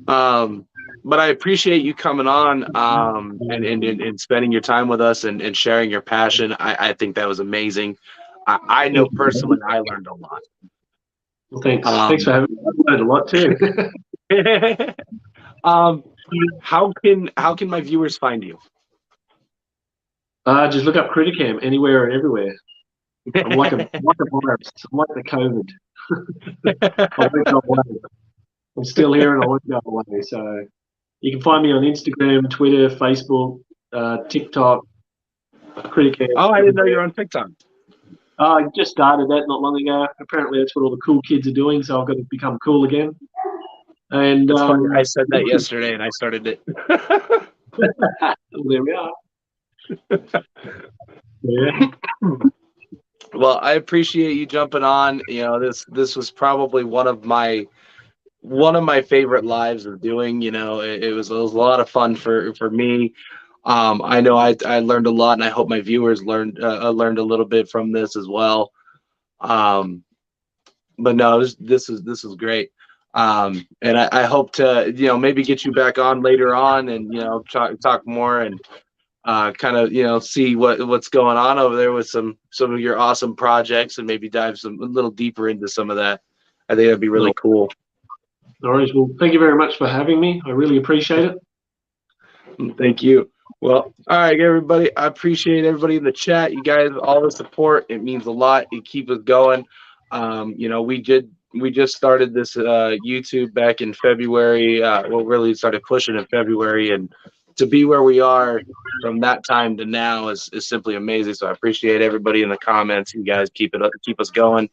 [SPEAKER 1] But I appreciate you coming on and spending your time with us and sharing your passion. I think that was amazing. I know personally I learned a lot.
[SPEAKER 2] Well, thanks. Thanks for having me. I learned a lot too.
[SPEAKER 1] How can my viewers find you?
[SPEAKER 2] Just look up CrittaCam anywhere and everywhere. I'm like a virus. I'm like the COVID. I won't go away. I'm still here and I won't go away. So you can find me on Instagram, Twitter, Facebook, TikTok, CrittaCam.
[SPEAKER 1] Oh, I didn't know you're on TikTok.
[SPEAKER 2] I just started that not long ago. Apparently, that's what all the cool kids are doing. So I've got to become cool again. And
[SPEAKER 1] it's funny. I said that yesterday, and I started it.
[SPEAKER 2] There we are. Yeah.
[SPEAKER 1] Well, I appreciate you jumping on. This was probably one of my favorite lives of doing. It was a lot of fun for me. I know I learned a lot, and I hope my viewers learned a little bit from this as well. But no, this is great. And I hope to maybe get you back on later on and talk more and kind of see what's going on over there with some of your awesome projects and maybe dive a little deeper into some of that. I think that'd be really cool.
[SPEAKER 2] All right. Well, thank you very much for having me. I really appreciate it.
[SPEAKER 1] Thank you. Well, all right, everybody. I appreciate everybody in the chat. You guys, all the support. It means a lot. It keeps us going. We just started this YouTube back in February. Really started pushing in February, and to be where we are from that time to now is simply amazing. So I appreciate everybody in the comments. You guys keep us going.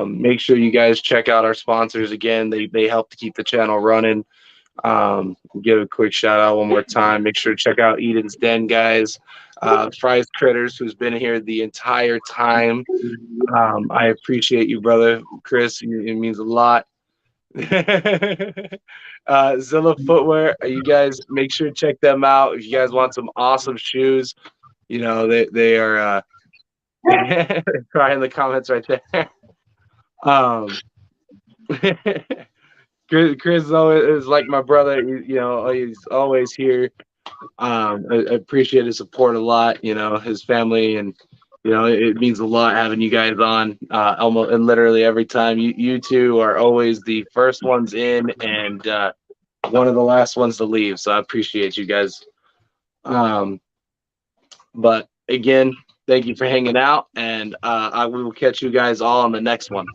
[SPEAKER 1] Make sure you guys check out our sponsors again. They help to keep the channel running. Give a quick shout out one more time. Make sure to check out Eden's Den, guys. Fry's Critters, who's been here the entire time. I appreciate you, brother Chris. It means a lot. Zilla Footwear, you guys make sure to check them out if you guys want some awesome shoes. They are crying in the comments right there. Chris is like my brother. You know, he's always here. I appreciate his support a lot. You know, his family, and you know, it means a lot having you guys on. Almost and literally every time you two are always the first ones in and one of the last ones to leave. So I appreciate you guys. Um, but again, thank you for hanging out, and I will catch you guys all on the next one.